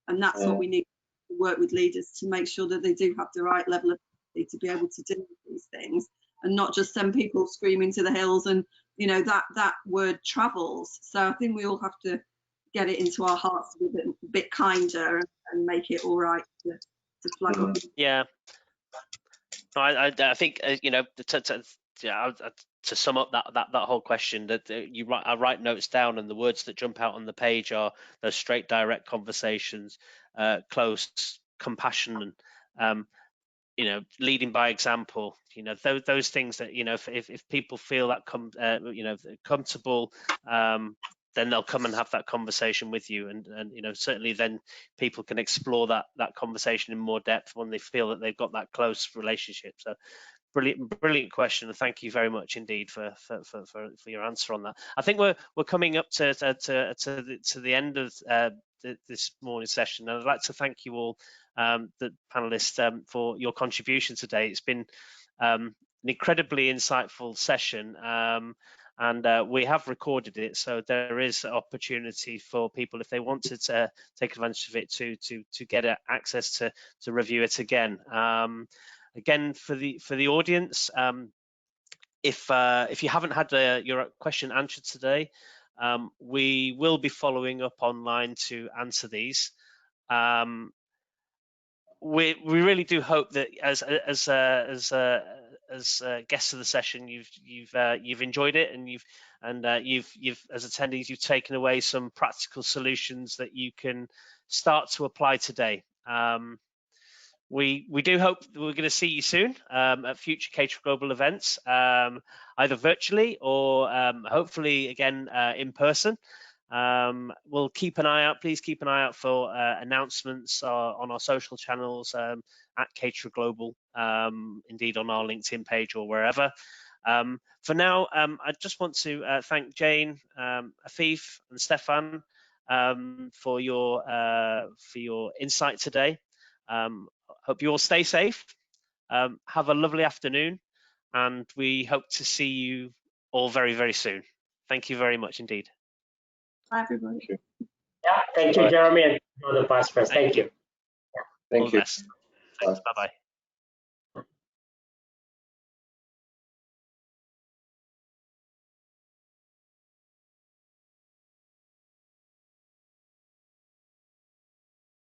And that's what we need to work with leaders to make sure that they do have the right level of empathy to be able to do these things, and not just send people screaming to the hills. And, that word travels. So I think we all have to get it into our hearts to be a bit kinder and make it all right to flag up. Yeah. I think, to sum up that whole question, that I write notes down, and the words that jump out on the page are those straight, direct conversations, close, compassion, and leading by example. Those things that if people feel that comfortable, then they'll come and have that conversation with you, and certainly then people can explore that conversation in more depth when they feel that they've got that close relationship. So Brilliant question, and thank you very much indeed for your answer on that. I think we're coming up to the end of this morning's session, and I'd like to thank you all, the panelists, for your contribution today. It's been an incredibly insightful session, and we have recorded it, so there is opportunity for people, if they wanted to take advantage of it, to get access to review it again. Again, for the audience, if you haven't had your question answered today, we will be following up online to answer these. We really do hope that as guests of the session, you've enjoyed it, and you've as attendees, you've taken away some practical solutions that you can start to apply today. We do hope that we're going to see you soon at future CatererGlobal events, either virtually or hopefully again in person. We'll keep an eye out. Please keep an eye out for announcements on our social channels at CatererGlobal, indeed on our LinkedIn page or wherever. For now, I just want to thank Jane, Afeef, and Stefan for your insight today. Hope you all stay safe. Have a lovely afternoon, and we hope to see you all very, very soon. Thank you very much indeed. Bye, everybody. Yeah, thank you, Jeremy, and all the past. Thank you. Thank you. Thanks. Bye-bye.